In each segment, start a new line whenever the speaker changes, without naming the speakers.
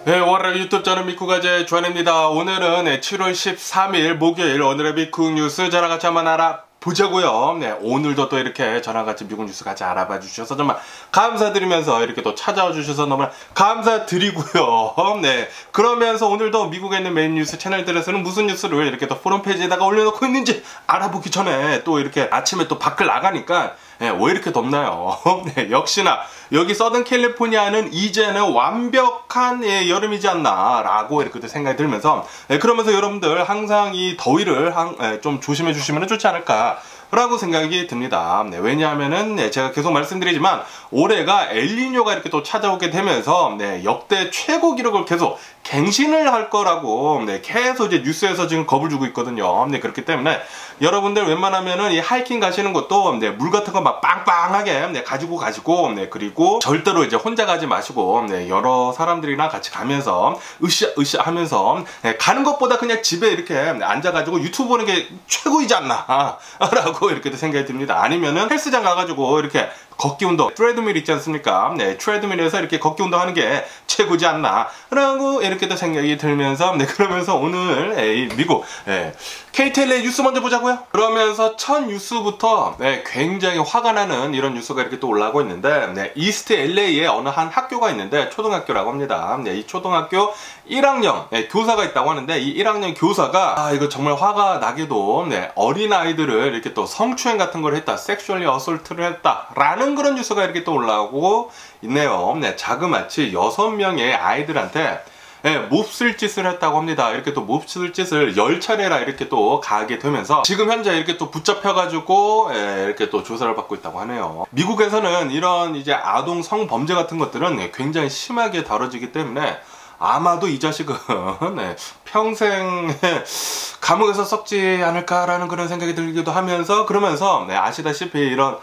네, 월요일 유튜브 저는 미쿠가제 주한입니다. 오늘은 7월 13일 목요일 오늘의 미국 뉴스 저랑 같이 한번 알아보자고요. 네, 오늘도 또 이렇게 저랑 같이 미국 뉴스 같이 알아봐 주셔서 정말 감사드리면서 이렇게 또 찾아와 주셔서 너무 감사드리고요. 네, 그러면서 오늘도 미국에 있는 메인 뉴스 채널들에서는 무슨 뉴스를 이렇게 또 포럼 페이지에다가 올려놓고 있는지 알아보기 전에 또 이렇게 아침에 또 밖을 나가니까 네, 왜 이렇게 덥나요? 네, 역시나 여기 서든 캘리포니아는 이제는 완벽한 여름이지 않나 라고 이렇게 생각이 들면서 그러면서 여러분들 항상 이 더위를 좀 조심해 주시면 좋지 않을까 라고 생각이 듭니다. 네, 왜냐하면은 제가 계속 말씀드리지만 올해가 엘니뇨가 이렇게 또 찾아오게 되면서 역대 최고 기록을 계속 갱신을 할 거라고 계속 이제 뉴스에서 지금 겁을 주고 있거든요. 그렇기 때문에 여러분들 웬만하면은 이 하이킹 가시는 것도 물 같은 거 막 빵빵하게 가지고 가시고 그리고 절대로 이제 혼자 가지 마시고 여러 사람들이랑 같이 가면서 으쌰 하면서 가는 것보다 그냥 집에 이렇게 앉아가지고 유튜브 보는 게 최고이지 않나 라고 이렇게 생각이 듭니다. 아니면은 헬스장 가가지고 이렇게 걷기 운동, 트레드밀 있지 않습니까? 네, 트레드밀에서 이렇게 걷기 운동 하는 게 최고지 않나 라고 이렇게도 생각이 들면서 그러면서 오늘 미국 KTLA 뉴스 먼저 보자고요. 그러면서 첫 뉴스부터 굉장히 화가 나는 이런 뉴스가 이렇게 또 올라오고 있는데 이스트 LA에 어느 한 학교가 있는데 초등학교라고 합니다. 이 초등학교 1학년 교사가 있다고 하는데 이 1학년 교사가 이거 정말 화가 나게도 어린아이들을 이렇게 또 성추행 같은 걸 했다, 섹슈얼리 어솔트를 했다 라는 그런 뉴스가 이렇게 또 올라오고 있네요. 자그마치 6명의 아이들한테 몹쓸 짓을 했다고 합니다. 이렇게 또 몹쓸 짓을 10차례나 이렇게 또 가하게 되면서 지금 현재 이렇게 또 붙잡혀가지고 이렇게 또 조사를 받고 있다고 하네요. 미국에서는 이런 이제 아동 성범죄 같은 것들은 굉장히 심하게 다뤄지기 때문에 아마도 이 자식은 평생 감옥에서 썩지 않을까라는 그런 생각이 들기도 하면서 그러면서 아시다시피 이런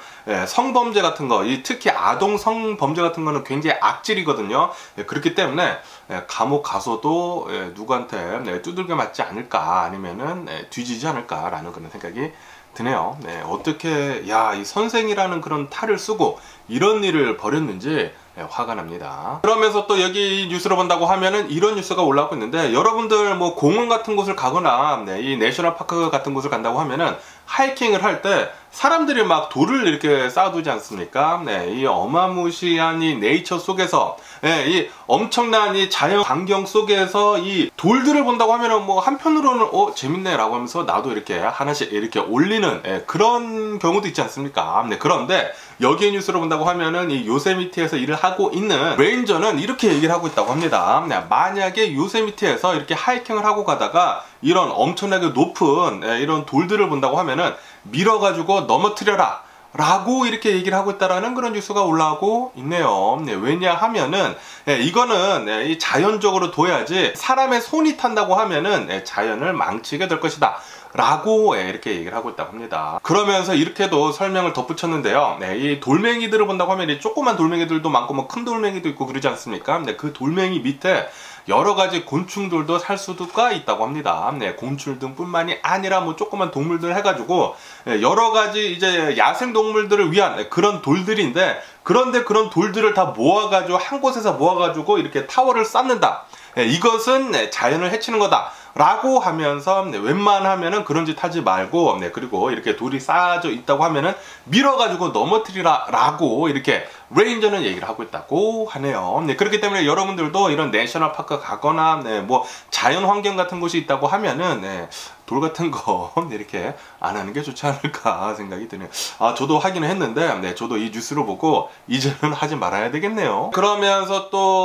성범죄 같은 거, 특히 아동 성범죄 같은 거는 굉장히 악질이거든요. 그렇기 때문에 감옥 가서도 누구한테 두들겨 맞지 않을까 아니면은 뒤지지 않을까라는 그런 생각이 드네요. 어떻게 이 선생이라는 그런 탈을 쓰고 이런 일을 벌였는지 화가 납니다. 그러면서 또 여기 뉴스를 본다고 하면은 이런 뉴스가 올라오고 있는데 여러분들 뭐 공원 같은 곳을 가거나 이 내셔널파크 같은 곳을 간다고 하면은 하이킹을 할 때 사람들이 막 돌을 이렇게 쌓아두지 않습니까? 이 어마무시한 이 네이처 속에서 이 엄청난 이 자연 환경 속에서 이 돌들을 본다고 하면은 뭐 한편으로는 재밌네 라고 하면서 나도 이렇게 하나씩 이렇게 올리는 그런 경우도 있지 않습니까? 그런데 여기 뉴스를 본다고 하면은 이 요세미티에서 일을 하고 있는 레인저는 이렇게 얘기를 하고 있다고 합니다. 만약에 요세미티에서 이렇게 하이킹을 하고 가다가 이런 엄청나게 높은 이런 돌들을 본다고 하면은 밀어가지고 넘어뜨려라 라고 이렇게 얘기를 하고 있다라는 그런 뉴스가 올라오고 있네요. 왜냐하면은 이거는 이 자연적으로 둬야지 사람의 손이 탄다고 하면은 자연을 망치게 될 것이다 라고 이렇게 얘기를 하고 있다고 합니다. 그러면서 이렇게도 설명을 덧붙였는데요. 이 돌멩이들을 본다고 하면 이 조그만 돌멩이들도 많고 뭐 큰 돌멩이도 있고 그러지 않습니까? 그 돌멩이 밑에 여러가지 곤충들도 살 수가 있다고 합니다. 곤충 뿐만이 아니라 뭐 조그만 동물들 해가지고 여러가지 이제 야생동물들을 위한 그런 돌들인데 그런데 그런 돌들을 다 모아가지고 한 곳에서 모아가지고 이렇게 타워를 쌓는다. 이것은 자연을 해치는 거다 라고 하면서 웬만하면은 그런 짓 하지 말고 그리고 이렇게 돌이 쌓아져 있다고 하면은 밀어가지고 넘어뜨리라 라고 이렇게 레인저는 얘기를 하고 있다고 하네요. 그렇기 때문에 여러분들도 이런 내셔널파크 가거나 뭐 자연환경 같은 곳이 있다고 하면은 돌 같은 거 이렇게 안 하는 게 좋지 않을까 생각이 드네요. 저도 하기는 했는데 저도 이 뉴스를 보고 이제는 하지 말아야 되겠네요. 그러면서 또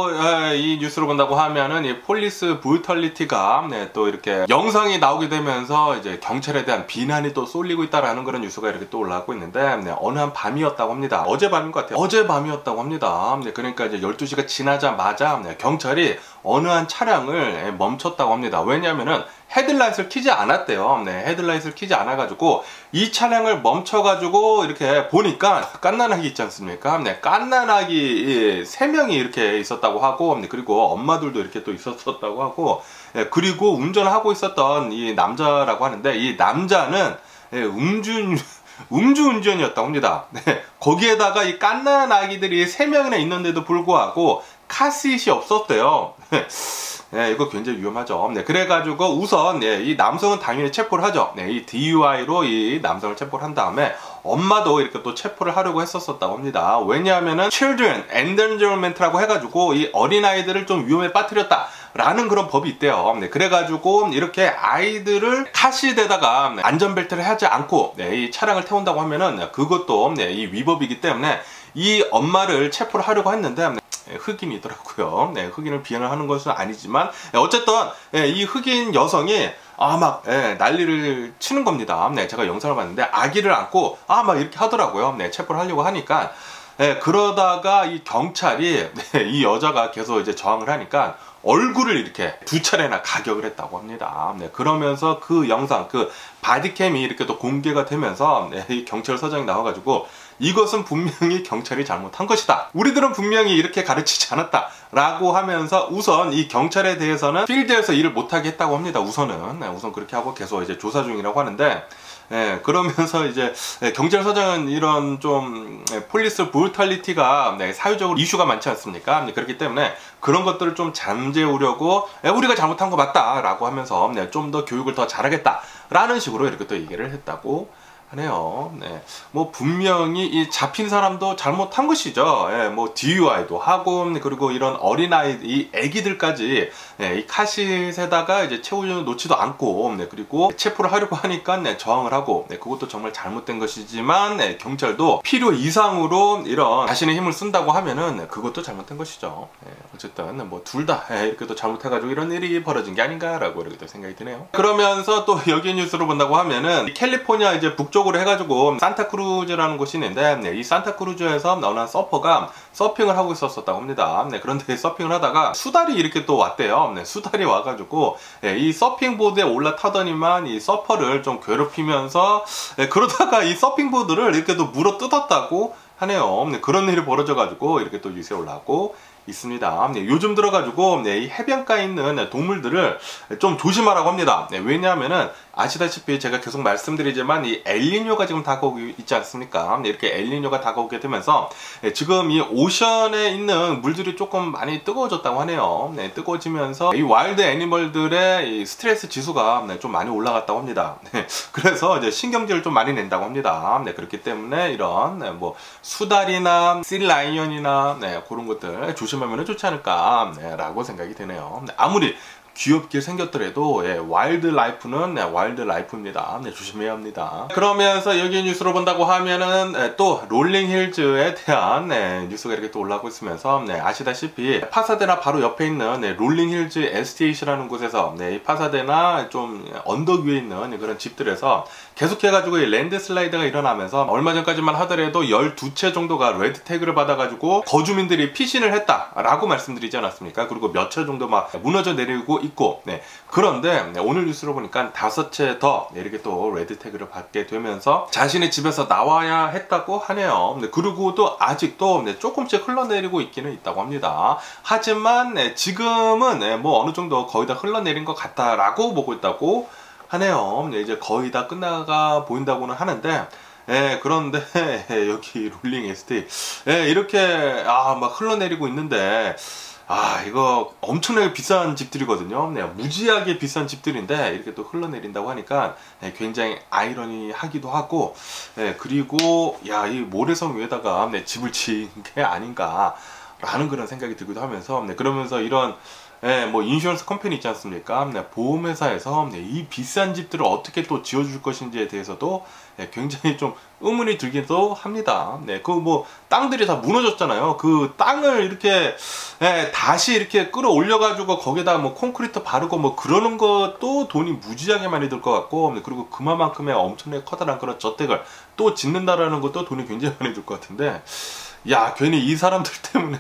이 뉴스를 본다고 하면은 이 폴리스 브루털리티가 또 이렇게 영상이 나오게 되면서 이제 경찰에 대한 비난이 또 쏠리고 있다라는 그런 뉴스가 이렇게 또 올라오고 있는데 어느 한 밤이었다고 합니다. 어제 밤인 것 같아요. 어제 밤이었다고 합니다. 그러니까 이제 12시가 지나자마자 경찰이 어느 한 차량을 멈췄다고 합니다. 왜냐하면은 헤드라이트를 켜지 않았대요. 헤드라이트를 켜지 않아가지고 이 차량을 멈춰가지고 이렇게 보니까 갓난아기 있지 않습니까? 갓난아기 3명이 이렇게 있었다고 하고 그리고 엄마들도 이렇게 또 있었다고 하고 그리고 운전하고 있었던 이 남자라고 하는데 이 남자는 음주운전이었다고 합니다. 거기에다가 이 갓난 아기들이 3명이나 있는데도 불구하고 카시트이 없었대요. 네, 이거 굉장히 위험하죠. 네, 그래가지고 우선 이 남성은 당연히 체포를 하죠. 네, 이 DUI로 이 남성을 체포를 한 다음에 엄마도 이렇게 또 체포를 하려고 했었다고 합니다. 왜냐하면은 Children Endangerment라고 해가지고 이 어린아이들을 좀 위험에 빠뜨렸다 라는 그런 법이 있대요. 네, 그래가지고 이렇게 아이들을 카시트에다가 안전벨트를 하지 않고 이 차량을 태운다고 하면은 그것도 이 위법이기 때문에 이 엄마를 체포를 하려고 했는데 흑인이더라고요. 네, 흑인을 비난을 하는 것은 아니지만 어쨌든 이 흑인 여성이 막 난리를 치는 겁니다. 네, 제가 영상을 봤는데 아기를 안고 막 이렇게 하더라고요. 네, 체포를 하려고 하니까 그러다가 이 경찰이 이 여자가 계속 이제 저항을 하니까 얼굴을 이렇게 2차례나 가격을 했다고 합니다. 네, 그러면서 그 영상, 그 바디캠이 이렇게 또 공개가 되면서 이 경찰서장이 나와가지고 이것은 분명히 경찰이 잘못한 것이다. 우리들은 분명히 이렇게 가르치지 않았다. 라고 하면서 우선 이 경찰에 대해서는 필드에서 일을 못하게 했다고 합니다. 우선은. 우선 그렇게 하고 계속 이제 조사 중이라고 하는데 그러면서 이제 경찰서장은 이런 좀 폴리스 브루탈리티가 사회적으로 이슈가 많지 않습니까? 그렇기 때문에 그런 것들을 좀 잠재우려고 우리가 잘못한 거 맞다 라고 하면서 좀 더 교육을 더 잘하겠다 라는 식으로 이렇게 또 얘기를 했다고 하네요. 네, 뭐 분명히 이 잡힌 사람도 잘못한 것이죠. 뭐 DUI도 하고 그리고 이런 어린아이, 이 애기들까지 이 카시트에다가 이제 채워놓지도 않고 그리고 체포를 하려고 하니까 저항을 하고 그것도 정말 잘못된 것이지만 경찰도 필요 이상으로 이런 자신의 힘을 쓴다고 하면은 그것도 잘못된 것이죠. 어쨌든 뭐 둘 다 이렇게 또 잘못해가지고 이런 일이 벌어진 게 아닌가라고 이렇게 또 생각이 드네요. 그러면서 또 여기 뉴스로 본다고 하면은 캘리포니아 이제 북쪽 으로 해가지고 산타크루즈라는 곳이 있는데 이 산타크루즈에서 어느 서퍼가 서핑을 하고 있었다고 합니다. 그런데 서핑을 하다가 수달이 이렇게 또 왔대요. 수달이 와가지고 이 서핑보드에 올라타더니만 이 서퍼를 좀 괴롭히면서 그러다가 이 서핑보드를 이렇게 또 물어 뜯었다고 하네요. 그런 일이 벌어져가지고 이렇게 또 뉴스에 올라왔고 있습니다. 요즘 들어가지고 이 해변가에 있는 동물들을 좀 조심하라고 합니다. 왜냐하면은 아시다시피 제가 계속 말씀드리지만 이 엘니뇨가 지금 다가오고 있지 않습니까? 이렇게 엘니뇨가 다가오게 되면서 지금 이 오션에 있는 물들이 조금 많이 뜨거워졌다고 하네요. 뜨거워지면서 이 와일드 애니멀들의 이 스트레스 지수가 좀 많이 올라갔다고 합니다. 그래서 이제 신경질을 좀 많이 낸다고 합니다. 그렇기 때문에 이런 뭐 수달이나 씨라이언이나 그런 것들 조심하면 좋지 않을까 라고 생각이 되네요. 아무리 귀엽게 생겼더라도 와일드 라이프는 와일드 라이프입니다. 조심해야 합니다. 그러면서 여기 뉴스로 본다고 하면은 또 롤링 힐즈에 대한 뉴스가 이렇게 또 올라오고 있으면서 아시다시피 파사데나 바로 옆에 있는 롤링 힐즈 에스테이트라는 곳에서 이 파사데나 좀 언덕 위에 있는 그런 집들에서 계속해가지고 이 랜드슬라이드가 일어나면서 얼마 전까지만 하더라도 12채 정도가 레드 태그를 받아가지고 거주민들이 피신을 했다라고 말씀드리지 않았습니까? 그리고 몇 채 정도 막 무너져 내리고 있고 그런데 오늘 뉴스로 보니까 5채 더 이렇게 또 레드 태그를 받게 되면서 자신의 집에서 나와야 했다고 하네요. 그리고도 아직도 조금씩 흘러내리고 있기는 있다고 합니다. 하지만 지금은 뭐 어느 정도 거의 다 흘러내린 것 같다라고 보고 있다고 하네요. 이제 거의 다 끝나가 보인다고는 하는데 그런데 여기 롤링 에스테이트 이렇게 막 흘러내리고 있는데 이거 엄청나게 비싼 집들이거든요. 무지하게 비싼 집들인데 이렇게 또 흘러내린다고 하니까 굉장히 아이러니하기도 하고 그리고 이 모래성 위에다가 집을 지은 게 아닌가 라는 그런 생각이 들기도 하면서 그러면서 이런 뭐 인슈런스 컴퍼니 있지 않습니까? 보험회사에서 이 비싼 집들을 어떻게 또 지어줄 것인지에 대해서도 굉장히 좀 의문이 들기도 합니다. 그 뭐 땅들이 다 무너졌잖아요. 그 땅을 이렇게 다시 이렇게 끌어올려가지고 거기다 뭐 콘크리트 바르고 뭐 그러는 것도 돈이 무지하게 많이 들 것 같고 그리고 그만큼의 엄청나게 커다란 그런 저택을 또 짓는다라는 것도 돈이 굉장히 많이 들 것 같은데 괜히 이 사람들 때문에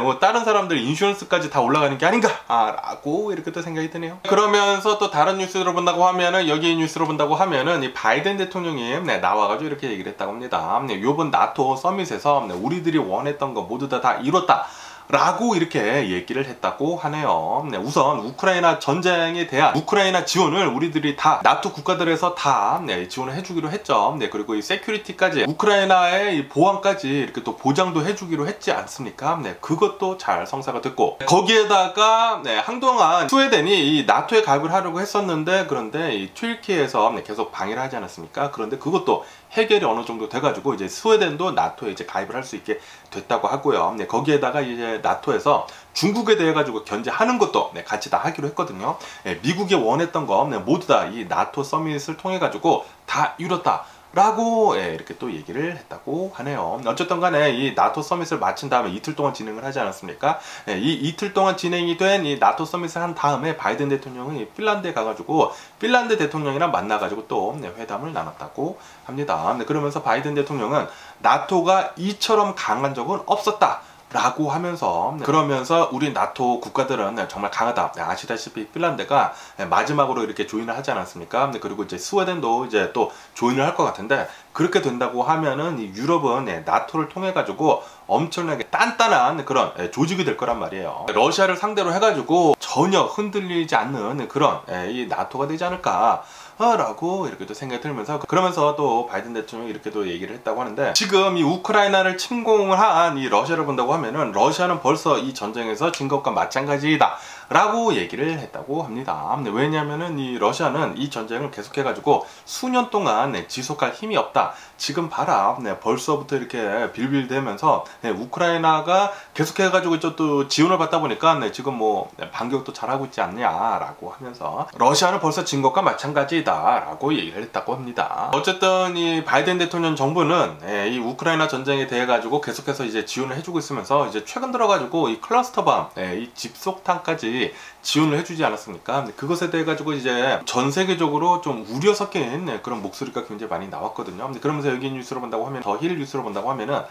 뭐 다른 사람들 인슈런스까지 다 올라가는 게 아닌가 라고 이렇게 또 생각이 드네요. 그러면서 또 다른 뉴스로 본다고 하면은 여기 뉴스로 본다고 하면은 이 바이든 대통령이 나와가지고 이렇게 얘기를 했다고 합니다. 요번 나토 서밋에서 우리들이 원했던 거 모두 다 이뤘다 라고 이렇게 얘기를 했다고 하네요. 네, 우선 우크라이나 전쟁에 대한 우크라이나 지원을 우리들이 다 나토 국가들에서 다 지원을 해주기로 했죠. 네, 그리고 이 세큐리티까지 우크라이나의 이 보안까지 이렇게 또 보장도 해주기로 했지 않습니까? 네, 그것도 잘 성사가 됐고 거기에다가 한동안 스웨덴이 이 나토에 가입을 하려고 했었는데 그런데 이 튀르키예에서 계속 방해를 하지 않았습니까? 그런데 그것도 해결이 어느 정도 돼가지고 이제 스웨덴도 나토에 이제 가입을 할 수 있게 됐다고 하고요. 네, 거기에다가 이제 나토에서 중국에 대해 가지고 견제하는 것도 같이 다 하기로 했거든요. 미국이 원했던 거 모두 다 이 나토 서밋을 통해 가지고 다 이뤘다. 라고 이렇게 또 얘기를 했다고 하네요. 어쨌든 간에 이 나토 서밋을 마친 다음에 이틀 동안 진행을 하지 않았습니까? 이 이틀 동안 진행이 된 이 나토 서밋을 한 다음에 바이든 대통령이 핀란드에 가가지고 핀란드 대통령이랑 만나가지고 또 회담을 나눴다고 합니다. 그러면서 바이든 대통령은 나토가 이처럼 강한 적은 없었다. 라고 하면서 그러면서 우리 나토 국가들은 정말 강하다. 아시다시피 핀란드가 마지막으로 이렇게 조인을 하지 않았습니까? 그리고 이제 스웨덴도 이제 또 조인을 할 것 같은데 그렇게 된다고 하면은 이 유럽은 나토를 통해 가지고 엄청나게 단단한 그런 조직이 될 거란 말이에요. 러시아를 상대로 해가지고 전혀 흔들리지 않는 그런 이 나토가 되지 않을까 라고 이렇게 또 생각이 들면서 그러면서 또 바이든 대통령이 이렇게 또 얘기를 했다고 하는데 지금 이 우크라이나를 침공을 한 이 러시아를 본다고 하면은 러시아는 벌써 이 전쟁에서 진 것과 마찬가지다 라고 얘기를 했다고 합니다. 왜냐하면은 이 러시아는 이 전쟁을 계속해 가지고 수년 동안 지속할 힘이 없다. 지금 봐라 벌써부터 이렇게 빌빌대면서 우크라이나가 계속해 가지고 또 지원을 받다 보니까 지금 뭐 반격도 잘하고 있지 않냐라고 하면서 러시아는 벌써 진 것과 마찬가지다 라고 얘기를 했다고 합니다. 어쨌든 이 바이든 대통령 정부는 이 우크라이나 전쟁에 대해 가지고 계속해서 이제 지원을 해주고 있으면서 이제 최근 들어 가지고 이 클러스터밤 이 집속탄까지 지원을 해주지 않았습니까? 그것에 대해 가지고 이제 전 세계적으로 좀 우려 섞인 그런 목소리가 굉장히 많이 나왔거든요. 그러면서 여기 뉴스로 본다고 하면 더 힐 뉴스로 본다고 하면은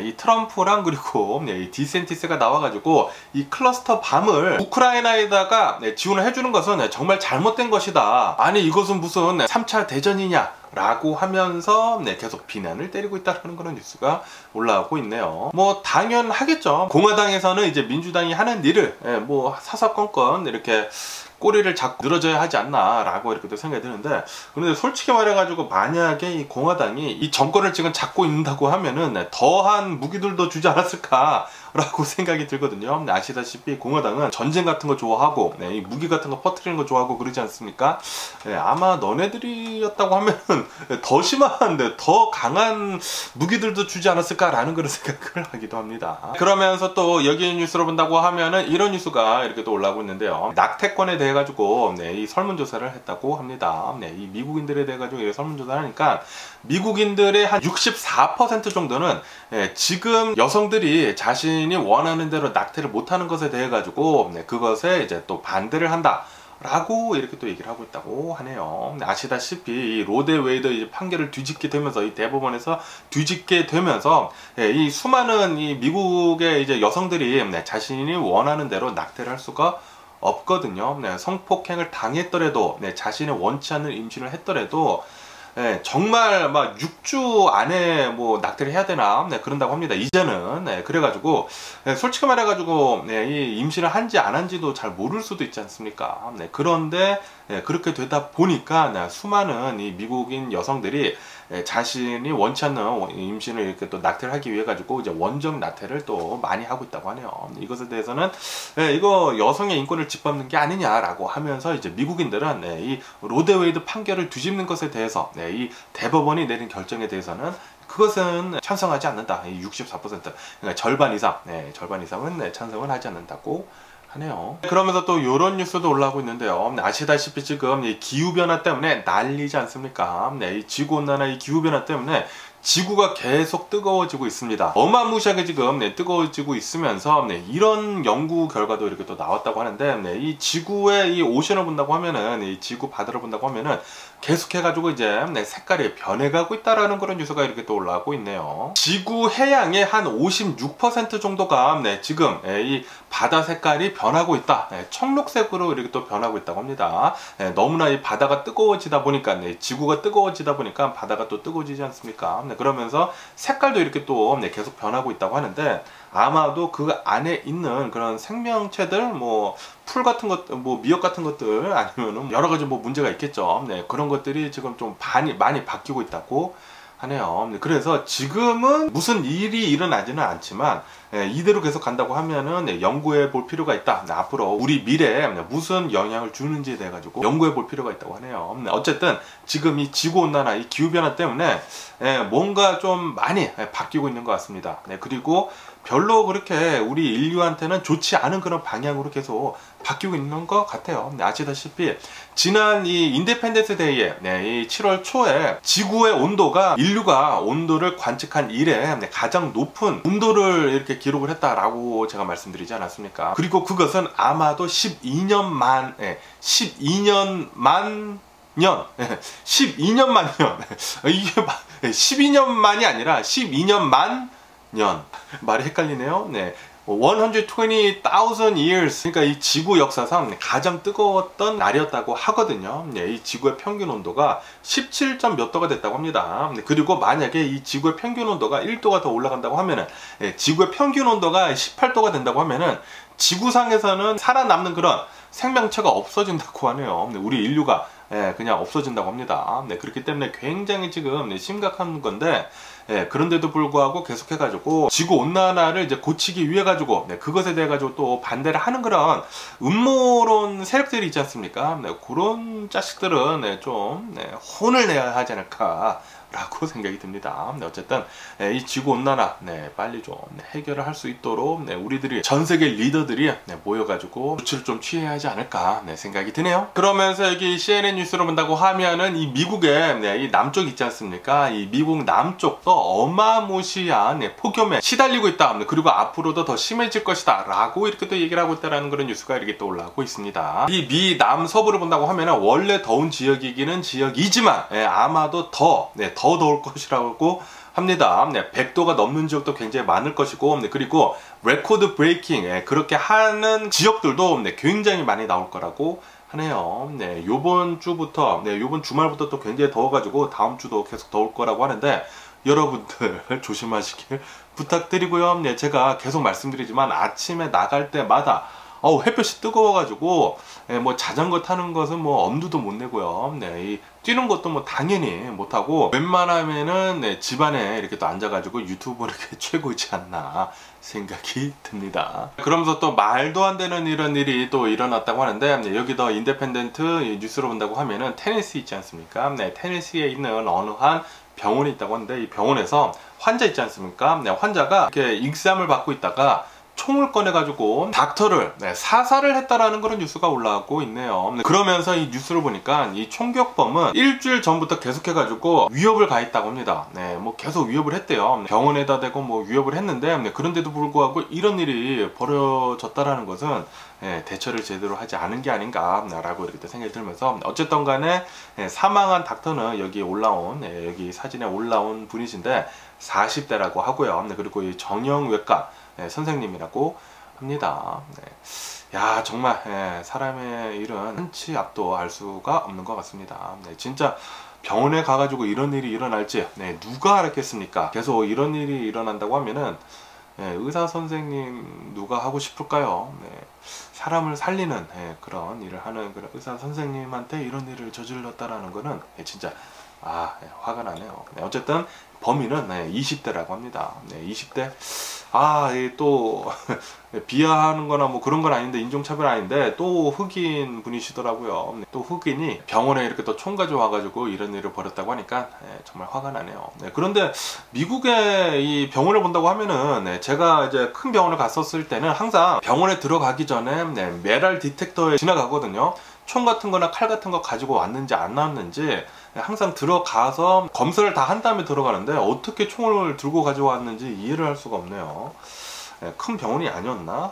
이 트럼프랑 그리고 이 디센티스가 나와가지고 이 클러스터 밤을 우크라이나에다가 지원을 해주는 것은 정말 잘못된 것이다. 아니 이것은 무슨 3차 대전이냐? 라고 하면서 계속 비난을 때리고 있다는 그런 뉴스가 올라오고 있네요. 뭐 당연하겠죠. 공화당에서는 이제 민주당이 하는 일을 뭐 사사건건 이렇게 꼬리를 잡고 늘어져야 하지 않나 라고 이렇게 또 생각이 드는데 그런데 솔직히 말해가지고 만약에 이 공화당이 이 정권을 지금 잡고 있는다고 하면은 더한 무기들도 주지 않았을까 라고 생각이 들거든요. 아시다시피 공화당은 전쟁 같은 거 좋아하고 이 무기 같은 거 퍼뜨리는 거 좋아하고 그러지 않습니까? 아마 너네들이었다고 하면은 더 심한 더 강한 무기들도 주지 않았을까 라는 그런 생각을 하기도 합니다. 그러면서 또 여기 뉴스로 본다고 하면은 이런 뉴스가 이렇게 또 올라오고 있는데요. 낙태권에 대해 가지고 이 설문조사를 했다고 합니다. 이 미국인들에 대해 가지고 설문조사를 하니까 미국인들의 한 64% 정도는 지금 여성들이 자신이 원하는 대로 낙태를 못하는 것에 대해 가지고 그것에 이제 또 반대를 한다. 라고 이렇게 또 얘기를 하고 있다고 하네요. 아시다시피 이 로데 웨이더 이제 판결을 뒤집게 되면서 이 대법원에서 뒤집게 되면서 이 수많은 이 미국의 이제 여성들이 자신이 원하는 대로 낙태를 할 수가 없거든요. 성폭행을 당했더라도 자신이 원치 않는 임신을 했더라도 정말 막 6주 안에 뭐 낙태를 해야 되나 그런다고 합니다. 이제는 그래가지고 솔직히 말해가지고 이 임신을 한지 안 한지도 잘 모를 수도 있지 않습니까? 그런데 그렇게 되다 보니까 수많은 이 미국인 여성들이 자신이 원치 않는 임신을 이렇게 또 낙태를 하기 위해 가지고 이제 원정 낙태를 또 많이 하고 있다고 하네요. 이것에 대해서는 이거 여성의 인권을 짓밟는 게 아니냐라고 하면서 이제 미국인들은 이 로데웨이드 판결을 뒤집는 것에 대해서 이 대법원이 내린 결정에 대해서는 그것은 찬성하지 않는다. 64% 그러니까 절반 이상, 절반 이상은 찬성을 하지 않는다고 하네요. 그러면서 또 이런 뉴스도 올라오고 있는데요. 아시다시피 지금 이 기후변화 때문에 난리지 않습니까? 이 지구온난화 이 기후변화 때문에 지구가 계속 뜨거워지고 있습니다. 어마무시하게 지금 뜨거워지고 있으면서 이런 연구 결과도 이렇게 또 나왔다고 하는데 이 지구의 이 오션을 본다고 하면은 이 지구 바다를 본다고 하면은 계속해가지고 이제 색깔이 변해가고 있다라는 그런 뉴스가 이렇게 또 올라오고 있네요. 지구 해양의 한 56% 정도가 지금 이 바다 색깔이 변하고 있다. 청록색으로 이렇게 또 변하고 있다고 합니다. 너무나 이 바다가 뜨거워지다 보니까 지구가 뜨거워지다 보니까 바다가 또 뜨거워지지 않습니까? 그러면서 색깔도 이렇게 또 계속 변하고 있다고 하는데 아마도 그 안에 있는 그런 생명체들, 뭐 풀 같은 것, 뭐 미역 같은 것들, 아니면은 여러 가지 뭐 문제가 있겠죠. 네, 그런 것들이 지금 좀 많이 바뀌고 있다고 하네요. 그래서 지금은 무슨 일이 일어나지는 않지만 이대로 계속 간다고 하면은 연구해 볼 필요가 있다. 앞으로 우리 미래에 무슨 영향을 주는지에 대해 가지고 연구해 볼 필요가 있다고 하네요. 어쨌든 지금 이 지구온난화, 이 기후변화 때문에 뭔가 좀 많이 바뀌고 있는 것 같습니다. 그리고 별로 그렇게 우리 인류한테는 좋지 않은 그런 방향으로 계속 바뀌고 있는 것 같아요. 아시다시피 지난 이 인디펜던스 데이에 이 7월 초에 지구의 온도가 인류가 온도를 관측한 이래 가장 높은 온도를 이렇게 기록을 했다라고 제가 말씀드리지 않았습니까? 그리고 그것은 아마도 12년 만 년, 12년만 년. 이게 12년만이 아니라 12년만 년. 말이 헷갈리네요. 120,000 years. 그러니까 이 지구 역사상 가장 뜨거웠던 날이었다고 하거든요. 이 지구의 평균 온도가 17점 몇 도가 됐다고 합니다. 그리고 만약에 이 지구의 평균 온도가 1도가 더 올라간다고 하면은, 지구의 평균 온도가 18도가 된다고 하면은 지구상에서는 살아남는 그런 생명체가 없어진다고 하네요. 우리 인류가 그냥 없어진다고 합니다. 그렇기 때문에 굉장히 지금 심각한 건데, 그런데도 불구하고 계속해가지고 지구온난화를 이제 고치기 위해 가지고 그것에 대해 가지고 또 반대를 하는 그런 음모론 세력들이 있지 않습니까? 그런 자식들은 좀 혼을 내야 하지 않을까 라고 생각이 듭니다. 어쨌든 이 지구온난화 빨리 좀 해결을 할 수 있도록 우리들이 전세계 리더들이 모여가지고 조치를 좀 취해야 하지 않을까 생각이 드네요. 그러면서 여기 CNN 뉴스로 본다고 하면은 이 미국의 이 남쪽 있지 않습니까? 이 미국 남쪽도 어마무시한 폭염에 시달리고 있다. 그리고 앞으로도 더 심해질 것이다 라고 이렇게 또 얘기를 하고 있다는 그런 뉴스가 이렇게 또 올라오고 있습니다. 이 미 남서부를 본다고 하면은 원래 더운 지역이기는 지역이지만 아마도 더 더울 것이라고 합니다. 100도가 넘는 지역도 굉장히 많을 것이고, 그리고 레코드 브레이킹 그렇게 하는 지역들도 굉장히 많이 나올 거라고 하네요. 요번 주부터 요번 주말부터 또 굉장히 더워가지고 다음 주도 계속 더울 거라고 하는데, 여러분들 조심하시길 부탁드리고요. 제가 계속 말씀드리지만 아침에 나갈 때마다 햇볕이 뜨거워가지고 뭐 자전거 타는 것은 뭐 엄두도 못 내고요. 이 뛰는 것도 뭐 당연히 못하고, 웬만하면은 집안에 이렇게 또 앉아가지고 유튜브를 이렇게 최고이지 않나 생각이 듭니다. 그러면서 또 말도 안 되는 이런 일이 또 일어났다고 하는데, 여기 더 인디펜던트 뉴스로 본다고 하면은 테네시 있지 않습니까? 테네시에 있는 어느 한 병원이 있다고 하는데, 이 병원에서 환자 있지 않습니까? 환자가 이렇게 익삼을 받고 있다가 총을 꺼내가지고 닥터를 사살을 했다라는 그런 뉴스가 올라오고 있네요. 그러면서 이 뉴스를 보니까 이 총격범은 일주일 전부터 계속해가지고 위협을 가했다고 합니다. 뭐 계속 위협을 했대요. 병원에다 대고 뭐 위협을 했는데, 그런데도 불구하고 이런 일이 벌어졌다라는 것은 대처를 제대로 하지 않은 게 아닌가 라고 이렇게 생각이 들면서, 어쨌든 간에 사망한 닥터는 여기 올라온 여기 사진에 올라온 분이신데 40대라고 하고요. 그리고 이 정형외과 선생님이라고 합니다. 야, 정말 사람의 일은 한치 앞도 알 수가 없는 것 같습니다. 진짜 병원에 가가지고 이런 일이 일어날지 누가 알았겠습니까? 계속 이런 일이 일어난다고 하면은 의사 선생님 누가 하고 싶을까요? 사람을 살리는 그런 일을 하는 그런 의사 선생님한테 이런 일을 저질렀다라는 거는 진짜 화가 나네요. 어쨌든 범인은 20대라고 합니다. 20대. 또 비하하는 거나 뭐 그런 건 아닌데, 인종차별 아닌데 또 흑인 분이시더라고요. 또 흑인이 병원에 이렇게 또 총 가져와가지고 이런 일을 벌였다고 하니까 정말 화가 나네요. 그런데 미국의 이 병원을 본다고 하면은, 제가 이제 큰 병원을 갔었을 때는 항상 병원에 들어가기 전에 메탈 디텍터에 지나가거든요. 총 같은 거나 칼 같은 거 가지고 왔는지 안 왔는지 항상 들어가서 검사를 다 한 다음에 들어가는데, 어떻게 총을 들고 가져왔는지 이해를 할 수가 없네요. 큰 병원이 아니었나?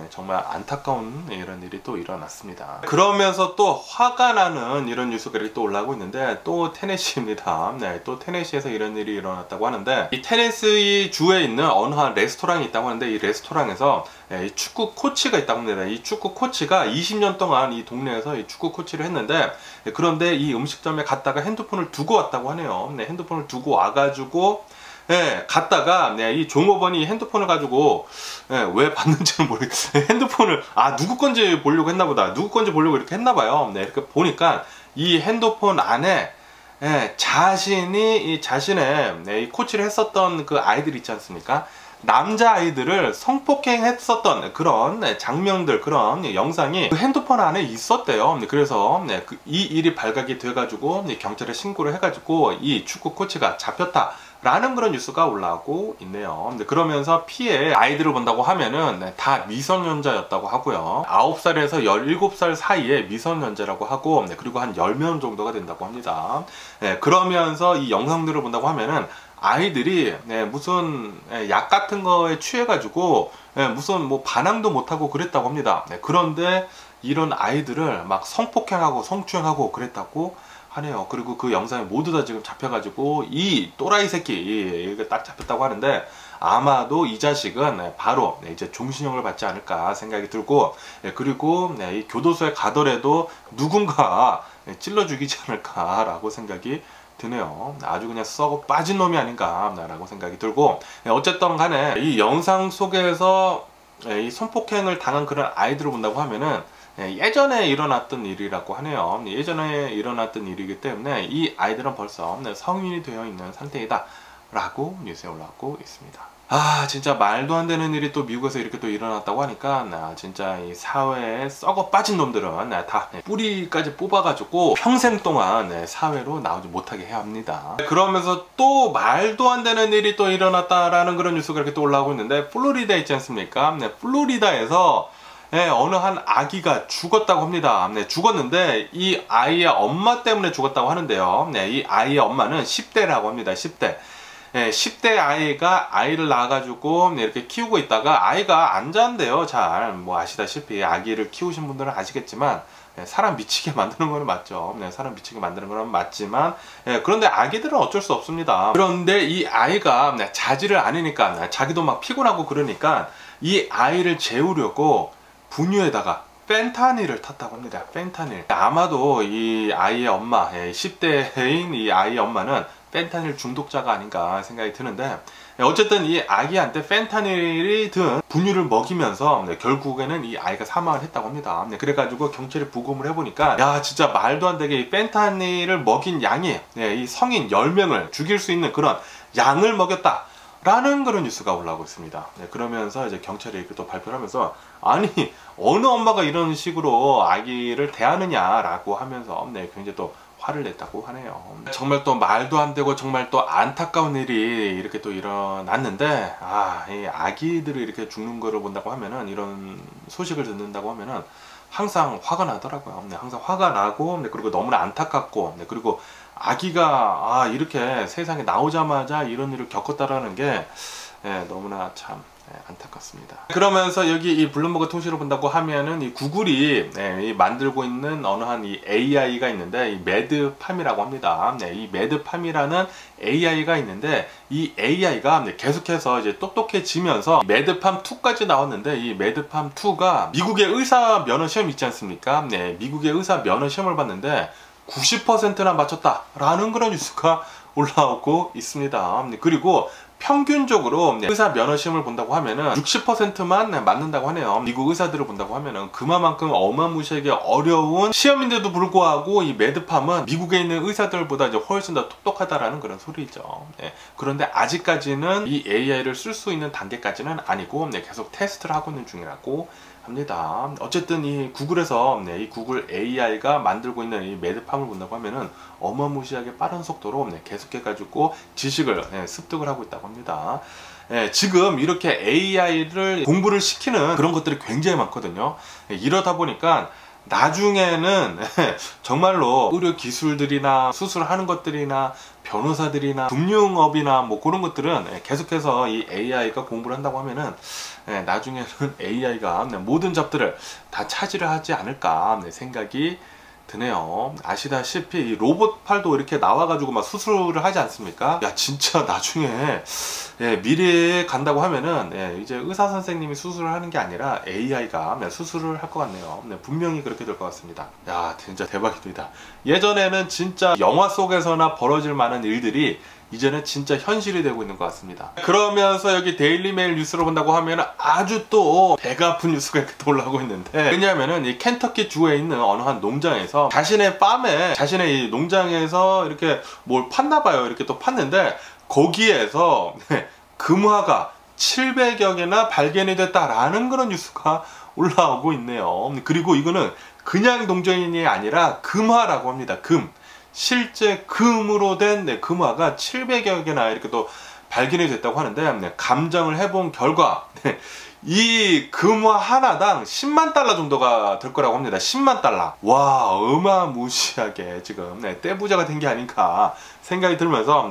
정말 안타까운 이런 일이 또 일어났습니다. 그러면서 또 화가 나는 이런 뉴스가 이렇게 또 올라오고 있는데, 또 테네시입니다. 또 테네시에서 이런 일이 일어났다고 하는데, 이 테네시 주에 있는 어느 한 레스토랑이 있다고 하는데, 이 레스토랑에서 이 축구 코치가 있다고 합니다. 이 축구 코치가 20년 동안 이 동네에서 이 축구 코치를 했는데, 그런데 이 음식점에 갔다가 핸드폰을 두고 왔다고 하네요. 핸드폰을 두고 와가지고 갔다가 이 종업원이 핸드폰을 가지고 왜 봤는지는 모르겠어요. 핸드폰을 누구 건지 보려고 했나 보다. 누구 건지 보려고 이렇게 했나 봐요. 네, 이렇게 보니까 이 핸드폰 안에 자신의 이 코치를 했었던 그 아이들 있지 않습니까? 남자 아이들을 성폭행했었던 그런 장면들, 그런 영상이 그 핸드폰 안에 있었대요. 그래서 이 일이 발각이 돼가지고 경찰에 신고를 해가지고 이 축구 코치가 잡혔다 라는 그런 뉴스가 올라오고 있네요. 그러면서 피해 아이들을 본다고 하면은 다 미성년자였다고 하고요. 9살에서 17살 사이에 미성년자라고 하고, 그리고 한 10명 정도가 된다고 합니다. 그러면서 이 영상들을 본다고 하면은 아이들이 무슨 약 같은 거에 취해가지고 무슨 뭐 반항도 못하고 그랬다고 합니다. 그런데 이런 아이들을 막 성폭행하고 성추행하고 그랬다고 하네요. 그리고 그 영상이 모두 다 지금 잡혀가지고 이 또라이 새끼 이게 딱 잡혔다고 하는데, 아마도 이 자식은 바로 이제 종신형을 받지 않을까 생각이 들고, 그리고 이 교도소에 가더라도 누군가 찔러 죽이지 않을까라고 생각이 드네요. 아주 그냥 썩어 빠진 놈이 아닌가 라고 생각이 들고, 어쨌든 간에 이 영상 속에서 이 성폭행을 당한 그런 아이들을 본다고 하면은 예전에 일어났던 일이라고 하네요. 예전에 일어났던 일이기 때문에 이 아이들은 벌써 성인이 되어 있는 상태이다 라고 뉴스에 올라오고 있습니다. 진짜 말도 안 되는 일이 또 미국에서 이렇게 또 일어났다고 하니까 진짜 이 사회에 썩어 빠진 놈들은 다 뿌리까지 뽑아가지고 평생 동안 사회로 나오지 못하게 해야 합니다. 그러면서 또 말도 안 되는 일이 또 일어났다라는 그런 뉴스가 이렇게 또 올라오고 있는데, 플로리다 있지 않습니까? 플로리다에서 어느 한 아기가 죽었다고 합니다. 죽었는데 이 아이의 엄마 때문에 죽었다고 하는데요. 이 아이의 엄마는 10대라고 합니다. 10대. 10대 아이가 아이를 낳아가지고 이렇게 키우고 있다가 아이가 안 잔대요. 잘 뭐 아시다시피 아기를 키우신 분들은 아시겠지만 사람 미치게 만드는 거는 맞죠. 사람 미치게 만드는 거는 맞지만, 그런데 아기들은 어쩔 수 없습니다. 그런데 이 아이가 자지를 않으니까 자기도 막 피곤하고 그러니까 이 아이를 재우려고 분유에다가 펜타닐을 탔다고 합니다. 펜타닐. 아마도 이 아이의 엄마, 10대인 이 아이의 엄마는 펜타닐 중독자가 아닌가 생각이 드는데, 어쨌든 이 아기한테 펜타닐이 든 분유를 먹이면서 결국에는 이 아이가 사망을 했다고 합니다. 그래가지고 경찰이 부검을 해보니까, 야 진짜 말도 안 되게 이 펜타닐을 먹인 양이 이 성인 10명을 죽일 수 있는 그런 양을 먹였다 라는 그런 뉴스가 올라오고 있습니다. 그러면서 이제 경찰이 이렇게 또 발표를 하면서, 아니 어느 엄마가 이런 식으로 아기를 대하느냐라고 하면서 굉장히 또 화를 냈다고 하네요. 정말 또 말도 안 되고 정말 또 안타까운 일이 이렇게 또 일어났는데, 이 아기들이 이렇게 죽는 거를 본다고 하면은, 이런 소식을 듣는다고 하면은 항상 화가 나더라고요. 항상 화가 나고, 그리고 너무나 안타깝고, 그리고 아기가 이렇게 세상에 나오자마자 이런 일을 겪었다라는 게 너무나 참 안타깝습니다. 그러면서 여기 이 블룸버그 통신을 본다고 하면은 이 구글이 이 만들고 있는 어느 한 이 AI가 있는데, 이 매드팜이라고 합니다. 이 매드팜이라는 AI가 있는데, 이 AI가 계속해서 이제 똑똑해지면서 매드팜 2까지 나왔는데, 이 매드팜 2가 미국의 의사 면허 시험 있지 않습니까? 미국의 의사 면허 시험을 봤는데 90%나 맞췄다 라는 그런 뉴스가 올라오고 있습니다. 그리고 평균적으로 의사 면허 시험을 본다고 하면은 60%만 맞는다고 하네요. 미국 의사들을 본다고 하면은 그만큼 어마무시하게 어려운 시험인데도 불구하고 이 매드팜은 미국에 있는 의사들보다 이제 훨씬 더 똑똑하다라는 그런 소리죠. 그런데 아직까지는 이 AI를 쓸 수 있는 단계까지는 아니고 계속 테스트를 하고 있는 중이라고 합니다. 어쨌든 이 구글에서 이 구글 AI가 만들고 있는 이 매드팜을 본다고 하면은 어마무시하게 빠른 속도로 계속해가지고 지식을 습득을 하고 있다고 합니다. 지금 이렇게 AI를 공부를 시키는 그런 것들이 굉장히 많거든요. 이러다 보니까 나중에는 정말로 의료 기술들이나 수술하는 것들이나 변호사들이나 금융업이나 뭐 그런 것들은 계속해서 이 AI가 공부를 한다고 하면은 나중에는 AI가 모든 잡들을 다 차지를 하지 않을까 생각이 드네요. 아시다시피 이 로봇 팔도 이렇게 나와가지고 막 수술을 하지 않습니까? 야 진짜 나중에 미래에 간다고 하면은 이제 의사 선생님이 수술을 하는 게 아니라 AI가 수술을 할 것 같네요. 분명히 그렇게 될 것 같습니다. 야 진짜 대박이다. 예전에는 진짜 영화 속에서나 벌어질 만한 일들이 이제는 진짜 현실이 되고 있는 것 같습니다. 그러면서 여기 데일리메일 뉴스로 본다고 하면 아주 또 배가 아픈 뉴스가 이렇게 또 올라오고 있는데, 왜냐하면 이 켄터키 주에 있는 어느 한 농장에서 자신의 팜에, 자신의 이 농장에서 이렇게 뭘 팠나봐요. 이렇게 또 팠는데 거기에서 금화가 700여 개나 발견이 됐다라는 그런 뉴스가 올라오고 있네요. 그리고 이거는 그냥 동전이 아니라 금화라고 합니다. 금. 실제 금으로 된 금화가 700여 개나 이렇게 또 발견이 됐다고 하는데, 감정을 해본 결과 이 금화 하나당 10만 달러 정도가 될 거라고 합니다. 10만 달러. 와, 어마무시하게 지금 떼부자가 된 게 아닌가 생각이 들면서,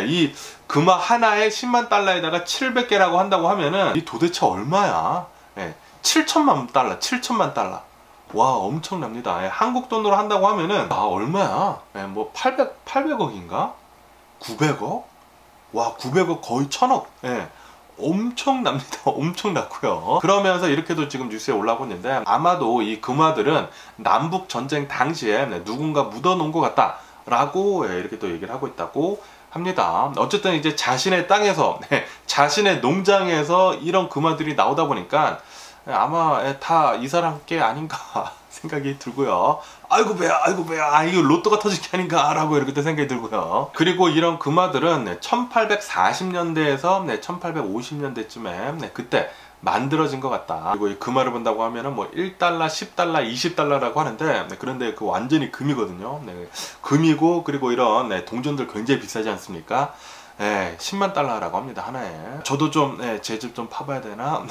이 금화 하나에 10만 달러에다가 700개라고 한다고 하면은 이 도대체 얼마야? 7천만 달러, 7천만 달러. 와, 엄청납니다. 한국 돈으로 한다고 하면은 얼마야? 뭐 800억인가? 900억? 와, 900억 거의 1000억. 엄청납니다. 엄청났고요. 그러면서 이렇게도 지금 뉴스에 올라오고 있는데, 아마도 이 금화들은 남북 전쟁 당시에 누군가 묻어놓은 것 같다 라고 이렇게 또 얘기를 하고 있다고 합니다. 어쨌든 이제 자신의 땅에서, 자신의 농장에서 이런 금화들이 나오다 보니까 아마 다 이 사람 게 아닌가 생각이 들고요. 아이고 배야, 아이고 배야, 이거 로또가 터질 게 아닌가 라고 이렇게 또 생각이 들고요. 그리고 이런 금화들은 1840년대에서 1850년대쯤에 그때 만들어진 것 같다. 그리고 이 금화를 본다고 하면은 뭐 1달러, 10달러, 20달러라고 하는데, 그런데 그 완전히 금이거든요. 금이고, 그리고 이런 동전들 굉장히 비싸지 않습니까? 10만 달러라고 합니다, 하나에. 저도 좀 제 집 좀 파봐야 되나?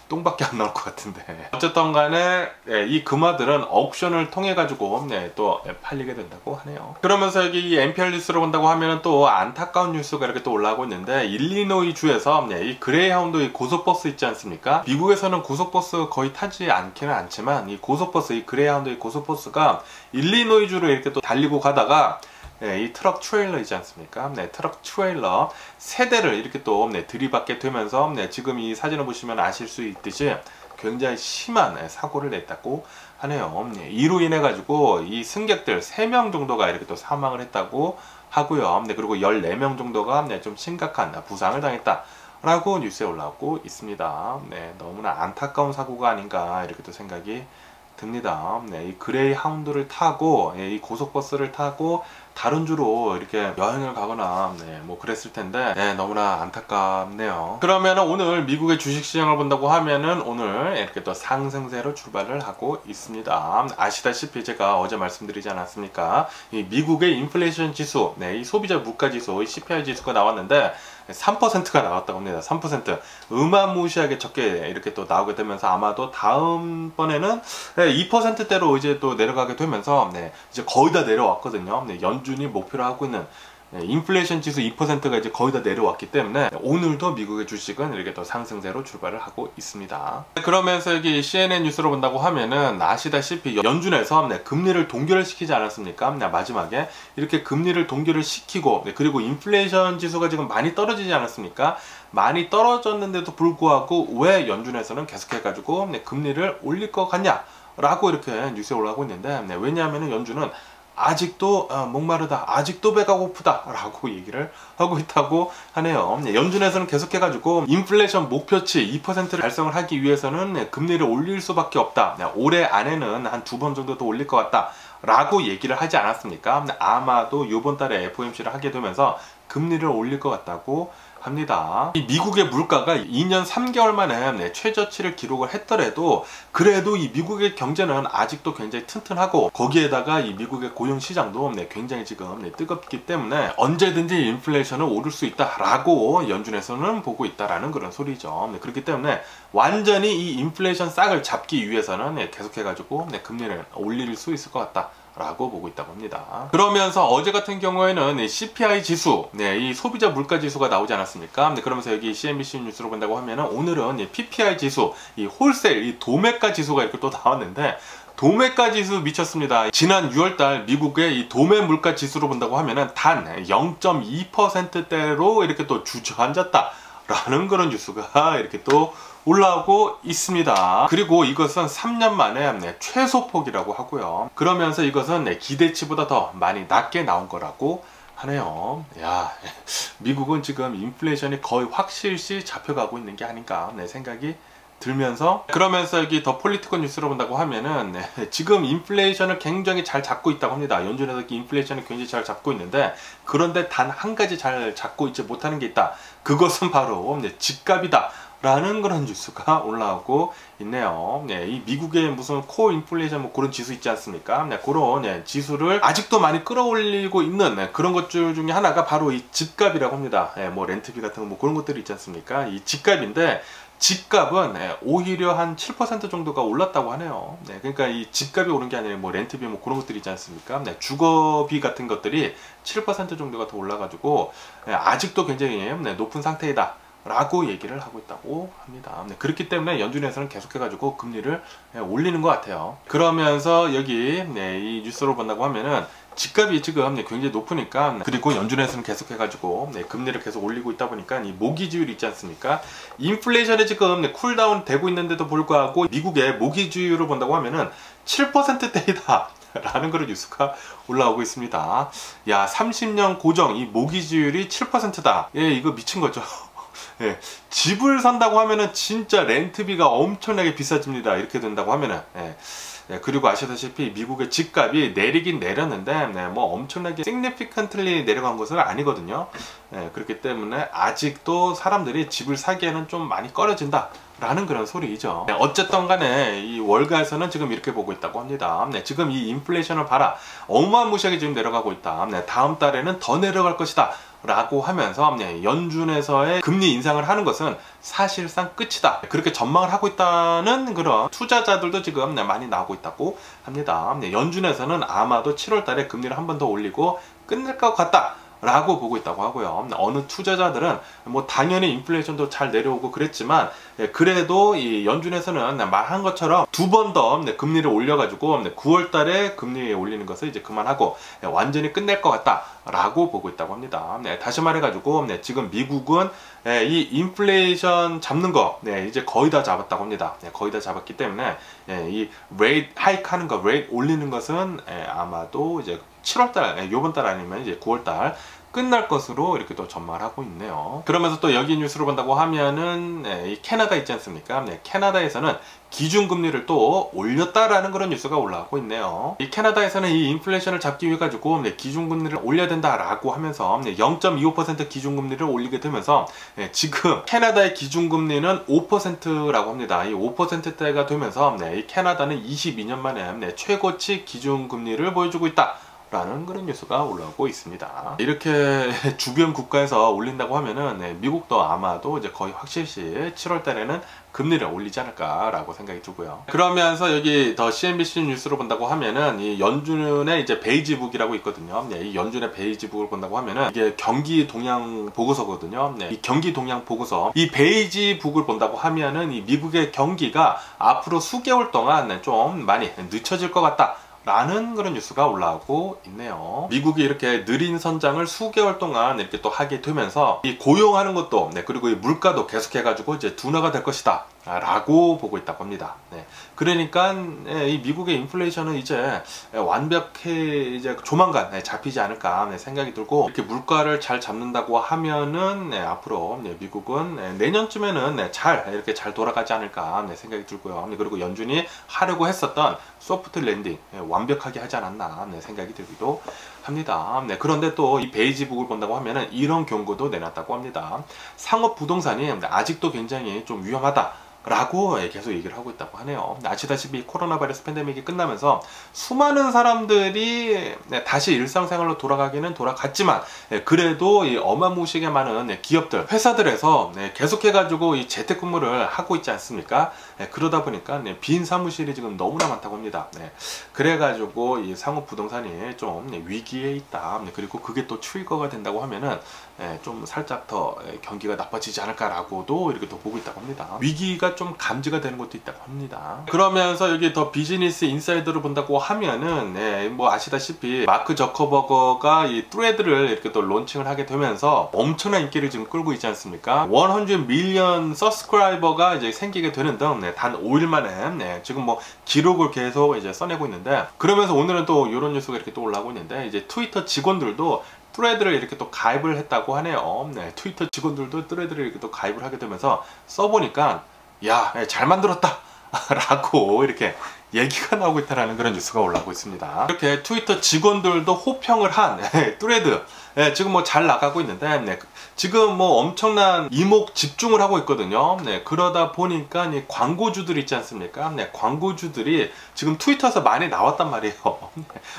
똥밖에 안 나올 것 같은데. 어쨌든 간에 이 금화들은 옥션을 통해 가지고 또 팔리게 된다고 하네요. 그러면서 여기 이 NPR 뉴스로 본다고 하면 또 안타까운 뉴스가 이렇게 또 올라오고 있는데, 일리노이 주에서 이 그레이하운드 이 고속버스 있지 않습니까? 미국에서는 고속버스 거의 타지 않기는 않지만, 이 고속버스, 이 그레이하운드 이 고속버스가 일리노이 주로 이렇게 또 달리고 가다가 이 트럭 트레일러 있지 않습니까? 트럭 트레일러 세 대를 이렇게 또 들이받게 되면서 지금 이 사진을 보시면 아실 수 있듯이 굉장히 심한 사고를 냈다고 하네요. 이로 인해 가지고 이 승객들 3명 정도가 이렇게 또 사망을 했다고 하고요. 그리고 14명 정도가 좀 심각한 부상을 당했다 라고 뉴스에 올라오고 있습니다. 너무나 안타까운 사고가 아닌가 이렇게 또 생각이 듭니다. 이 그레이하운드를 타고, 이 고속버스를 타고 다른 주로 이렇게 여행을 가거나 뭐 그랬을 텐데, 너무나 안타깝네요. 그러면 오늘 미국의 주식시장을 본다고 하면은 오늘 이렇게 또 상승세로 출발을 하고 있습니다. 아시다시피 제가 어제 말씀드리지 않았습니까? 이 미국의 인플레이션 지수, 이 소비자 물가 지수, 이 CPI 지수가 나왔는데 3%가 나왔다고 합니다. 3%. 어마무시하게 적게 이렇게 또 나오게 되면서 아마도 다음번에는 2%대로 이제 또 내려가게 되면서 이제 거의 다 내려왔거든요. 연준이 목표로 하고 있는 인플레이션 지수 2%가 이제 거의 다 내려왔기 때문에 오늘도 미국의 주식은 이렇게 또 상승세로 출발을 하고 있습니다. 그러면서 여기 CNN 뉴스로 본다고 하면은 아시다시피 연준에서 금리를 동결을 시키지 않았습니까? 마지막에 이렇게 금리를 동결을 시키고, 그리고 인플레이션 지수가 지금 많이 떨어지지 않았습니까? 많이 떨어졌는데도 불구하고 왜 연준에서는 계속해가지고 금리를 올릴 것 같냐? 라고 이렇게 뉴스에 올라오고 있는데, 왜냐하면 연준은 아직도 목마르다, 아직도 배가 고프다 라고 얘기를 하고 있다고 하네요. 연준에서는 계속해가지고 인플레이션 목표치 2%를 달성을 하기 위해서는 금리를 올릴 수밖에 없다, 올해 안에는 한 2번 정도 더 올릴 것 같다 라고 얘기를 하지 않았습니까? 아마도 이번 달에 FOMC를 하게 되면서 금리를 올릴 것 같다고 합니다. 이 미국의 물가가 2년 3개월 만에 최저치를 기록을 했더라도 그래도 이 미국의 경제는 아직도 굉장히 튼튼하고, 거기에다가 이 미국의 고용 시장도 굉장히 지금 뜨겁기 때문에 언제든지 인플레이션은 오를 수 있다라고 연준에서는 보고 있다라는 그런 소리죠. 그렇기 때문에 완전히 이 인플레이션 싹을 잡기 위해서는 계속해가지고 금리를 올릴 수 있을 것 같다 라고 보고 있다고 합니다. 그러면서 어제 같은 경우에는 CPI 지수, 이 소비자 물가 지수가 나오지 않았습니까? 그러면서 여기 CNBC 뉴스로 본다고 하면은 오늘은 PPI 지수, 이 홀세일, 이 도매가 지수가 이렇게 또 나왔는데, 도매가 지수 미쳤습니다. 지난 6월달 미국의 이 도매 물가 지수로 본다고 하면은 단 0.2%대로 이렇게 또 주저앉았다 라는 그런 뉴스가 이렇게 또 올라오고 있습니다. 그리고 이것은 3년 만에 최소폭이라고 하고요. 그러면서 이것은 기대치보다 더 많이 낮게 나온 거라고 하네요. 야, 미국은 지금 인플레이션이 거의 확실시 잡혀가고 있는 게 아닌가 생각이 들면서, 그러면서 여기 더 폴리티컬 뉴스를 본다고 하면은 지금 인플레이션을 굉장히 잘 잡고 있다고 합니다. 연준에서 인플레이션을 굉장히 잘 잡고 있는데, 그런데 단 한 가지 잘 잡고 있지 못하는 게 있다. 그것은 바로 집값이다 라는 그런 뉴스가 올라오고 있네요. 이 미국의 무슨 코어 인플레이션 뭐 그런 지수 있지 않습니까? 그런 지수를 아직도 많이 끌어올리고 있는 그런 것들 중에 하나가 바로 이 집값이라고 합니다. 뭐 렌트비 같은 거 뭐 그런 것들이 있지 않습니까? 이 집값인데, 집값은 오히려 한 7% 정도가 올랐다고 하네요. 그러니까 이 집값이 오른 게 아니라 뭐 렌트비 뭐 그런 것들이 있지 않습니까? 주거비 같은 것들이 7% 정도가 더 올라가지고 아직도 굉장히 높은 상태이다 라고 얘기를 하고 있다고 합니다. 그렇기 때문에 연준에서는 계속해가지고 금리를 올리는 것 같아요. 그러면서 여기 이 뉴스로 본다고 하면은 집값이 지금 굉장히 높으니까, 그리고 연준에서는 계속해가지고 금리를 계속 올리고 있다 보니까 이 모기지율이 있지 않습니까? 인플레이션이 지금 쿨다운 되고 있는데도 불구하고 미국의 모기지율을 본다고 하면은 7%대이다 라는 그런 뉴스가 올라오고 있습니다. 야, 30년 고정 이 모기지율이 7%다. 예, 이거 미친 거죠. 예, 집을 산다고 하면은 진짜 렌트비가 엄청나게 비싸집니다. 이렇게 된다고 하면은. 그리고 아시다시피 미국의 집값이 내리긴 내렸는데 뭐 엄청나게 significantly 내려간 것은 아니거든요. 그렇기 때문에 아직도 사람들이 집을 사기에는 좀 많이 꺼려진다 라는 그런 소리이죠. 어쨌든 간에 이 월가에서는 지금 이렇게 보고 있다고 합니다. 지금 이 인플레이션을 봐라, 어마무시하게 지금 내려가고 있다. 다음 달에는 더 내려갈 것이다 라고 하면서 연준에서의 금리 인상을 하는 것은 사실상 끝이다, 그렇게 전망을 하고 있다는 그런 투자자들도 지금 많이 나오고 있다고 합니다. 연준에서는 아마도 7월 달에 금리를 한 번 더 올리고 끝낼 것 같다 라고 보고 있다고 하고요. 어느 투자자들은 뭐 당연히 인플레이션도 잘 내려오고 그랬지만 그래도 이 연준에서는 말한 것처럼 두 번 더 금리를 올려가지고 9월 달에 금리 올리는 것을 이제 그만하고 완전히 끝낼 것 같다 라고 보고 있다고 합니다. 다시 말해가지고 지금 미국은 이 인플레이션 잡는 거 이제 거의 다 잡았다고 합니다. 거의 다 잡았기 때문에 이 레이트 하이크 하는 거, 레이트 올리는 것은 아마도 이제 7월달, 요번 달 아니면 이제 9월달 끝날 것으로 이렇게 또 전망하고 있네요. 그러면서 또 여기 뉴스를 본다고 하면은 이 캐나다 있지 않습니까? 캐나다에서는 기준금리를 또 올렸다라는 그런 뉴스가 올라오고 있네요. 이 캐나다에서는 이 인플레이션을 잡기 위해 가지고 기준금리를 올려야 된다라고 하면서 0.25% 기준금리를 올리게 되면서 지금 캐나다의 기준금리는 5%라고 합니다. 이 5%대가 되면서 이 캐나다는 22년 만에 최고치 기준금리를 보여주고 있다 라는 그런 뉴스가 올라오고 있습니다. 이렇게 주변 국가에서 올린다고 하면은 미국도 아마도 이제 거의 확실시 7월 달에는 금리를 올리지 않을까 라고 생각이 들고요. 그러면서 여기 더 CNBC 뉴스로 본다고 하면은 이 연준의 이제 베이지북이라고 있거든요. 이 연준의 베이지북을 본다고 하면은 이게 경기 동향 보고서거든요. 이 경기 동향 보고서, 이 베이지북을 본다고 하면은 이 미국의 경기가 앞으로 수개월 동안 좀 많이 늦춰질 것 같다 라는 그런 뉴스가 올라오고 있네요. 미국이 이렇게 느린 선장을 수개월 동안 이렇게 또 하게 되면서 이 고용하는 것도 그리고 이 물가도 계속해가지고 이제 둔화가 될 것이다 라고 보고 있다고 합니다. 그러니까 이 미국의 인플레이션은 이제 완벽히 이제 조만간 잡히지 않을까 생각이 들고, 이렇게 물가를 잘 잡는다고 하면은 앞으로 미국은 내년쯤에는 이렇게 잘 돌아가지 않을까 생각이 들고요. 그리고 연준이 하려고 했었던 소프트 랜딩 완벽하게 하지 않았나 생각이 들기도 합니다. 그런데 또 이 베이지북을 본다고 하면은 이런 경고도 내놨다고 합니다. 상업 부동산이 아직도 굉장히 좀 위험하다 라고 계속 얘기를 하고 있다고 하네요. 아시다시피 코로나 바이러스 팬데믹이 끝나면서 수많은 사람들이 다시 일상생활로 돌아가기는 돌아갔지만 그래도 이 어마무시하게 많은 기업들, 회사들에서 계속해가지고 이 재택근무를 하고 있지 않습니까? 그러다 보니까 빈 사무실이 지금 너무나 많다고 합니다. 그래가지고 이 상업 부동산이 좀 위기에 있다. 그리고 그게 또 트리거가 된다고 하면은 좀 살짝 더 경기가 나빠지지 않을까라고도 이렇게 또 보고 있다고 합니다. 위기가 좀 감지가 되는 것도 있다고 합니다. 그러면서 여기 더 비즈니스 인사이더를 본다고 하면은 뭐 아시다시피 마크 저커버거가 이 트레드를 이렇게 또 론칭을 하게 되면서 엄청난 인기를 지금 끌고 있지 않습니까? 100 밀리언 서브스크라이버가 이제 생기게 되는 등 단 5일 만에 지금 뭐 기록을 계속 이제 써내고 있는데, 그러면서 오늘은 또 이런 뉴스가 이렇게 또 올라오고 있는데, 이제 트위터 직원들도 트레드를 이렇게 또 가입을 했다고 하네요. 네, 트위터 직원들도 트레드를 이렇게 또 가입을 하게 되면서 써보니까 야, 잘 만들었다 라고 이렇게 얘기가 나오고 있다는 그런 뉴스가 올라오고 있습니다. 이렇게 트위터 직원들도 호평을 한 트레드 지금 뭐 잘 나가고 있는데 지금 뭐 엄청난 이목 집중을 하고 있거든요. 그러다 보니까 이 광고주들 있지 않습니까? 광고주들이 지금 트위터에서 많이 나왔단 말이에요.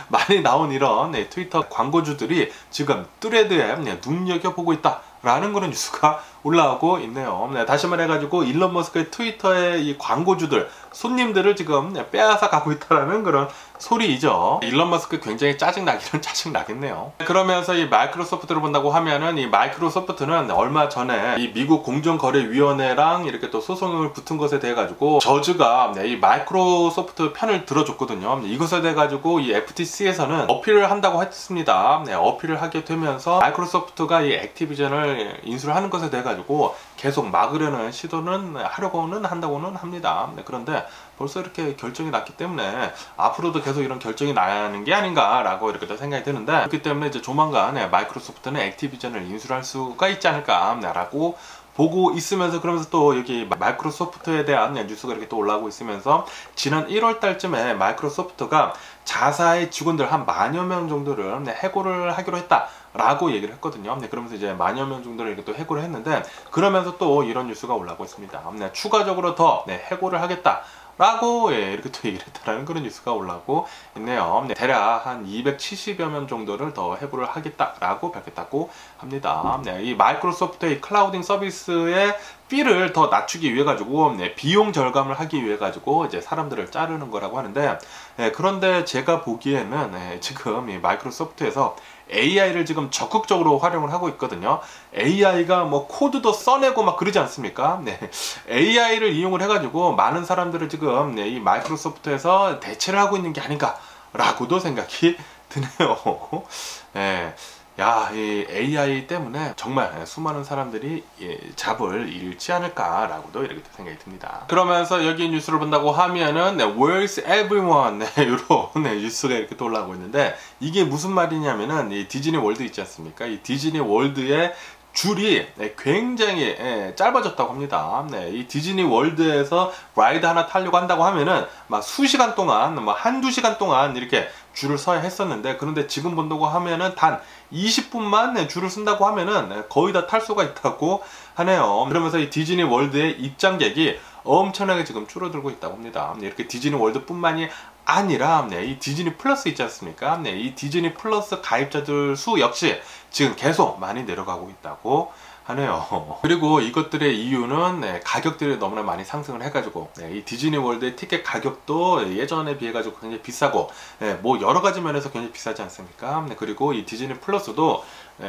많이 나온 이런 트위터 광고주들이 지금 트레드에 눈여겨보고 있다 라는 그런 뉴스가 올라오고 있네요. 다시 말해가지고 일론 머스크의 트위터의 이 광고주들, 손님들을 지금 빼앗아 가고 있다는 그런 소리이죠. 일론 머스크 굉장히 짜증나기는 짜증나겠네요. 그러면서 이 마이크로소프트를 본다고 하면은 이 마이크로소프트는 얼마 전에 이 미국 공정거래위원회랑 이렇게 또 소송을 붙은 것에 대해 가지고 저주가 이 마이크로소프트 편을 들어줬거든요. 이것에 대해 가지고 이 FTC에서는 어필을 한다고 했습니다. 어필을 하게 되면서 마이크로소프트가 이 액티비전을 인수를 하는 것에 대해 가지고 계속 막으려는 시도는 하려고는 한다고는 합니다. 그런데 벌써 이렇게 결정이 났기 때문에 앞으로도 계속 이런 결정이 나는 게 아닌가 라고 이렇게 또 생각이 드는데, 그렇기 때문에 이제 조만간 마이크로소프트는 액티비전을 인수를 할 수가 있지 않을까 라고 보고 있으면서, 그러면서 또 여기 마이크로소프트에 대한 뉴스가 이렇게 또 올라오고 있으면서 지난 1월 달쯤에 마이크로소프트가 자사의 직원들 한 10,000여 명 정도를 해고를 하기로 했다 라고 얘기를 했거든요. 그러면서 이제 10,000여 명 정도를 이렇게 또 해고를 했는데, 그러면서 또 이런 뉴스가 올라오고 있습니다. 추가적으로 더 해고를 하겠다 라고 이렇게 또 얘기를 했다는 그런 뉴스가 올라오고 있네요. 대략 한 270여 명 정도를 더 해고를 하겠다라고 밝혔다고 합니다. 이 마이크로소프트의 클라우딩 서비스의 피를 더 낮추기 위해 가지고 비용 절감을 하기 위해 가지고 이제 사람들을 자르는 거라고 하는데, 그런데 제가 보기에는 지금 이 마이크로소프트에서 AI를 지금 적극적으로 활용을 하고 있거든요. AI가 뭐 코드도 써내고 막 그러지 않습니까? AI를 이용을 해가지고 많은 사람들을 지금 이 마이크로소프트에서 대체를 하고 있는 게 아닌가 라고도 생각이 드네요. 야, 이 AI 때문에 정말 수많은 사람들이 잡을 잃지 않을까라고도 이렇게 생각이 듭니다. 그러면서 여기 뉴스를 본다고 하면은 Where's everyone? 이런 뉴스가 이렇게 또 올라오고 있는데, 이게 무슨 말이냐면은 이 디즈니 월드 있지 않습니까? 이 디즈니 월드의 줄이 굉장히 짧아졌다고 합니다. 이 디즈니 월드에서 라이드 하나 타려고 한다고 하면은 막 수시간 동안, 뭐 한두 시간 동안 이렇게 줄을 서야 했었는데, 그런데 지금 본다고 하면은 단 20분만 줄을 쓴다고 하면은 거의 다 탈 수가 있다고 하네요. 그러면서 이 디즈니 월드의 입장객이 엄청나게 지금 줄어들고 있다고 합니다. 이렇게 디즈니 월드 뿐만이 아니라 이 디즈니 플러스 있지 않습니까? 이 디즈니 플러스 가입자들 수 역시 지금 계속 많이 내려가고 있다고 하네요. 그리고 이것들의 이유는 가격들이 너무나 많이 상승을 해가지고 이 디즈니 월드의 티켓 가격도 예전에 비해 가지고 굉장히 비싸고 뭐 여러 가지 면에서 굉장히 비싸지 않습니까? 그리고 이 디즈니 플러스도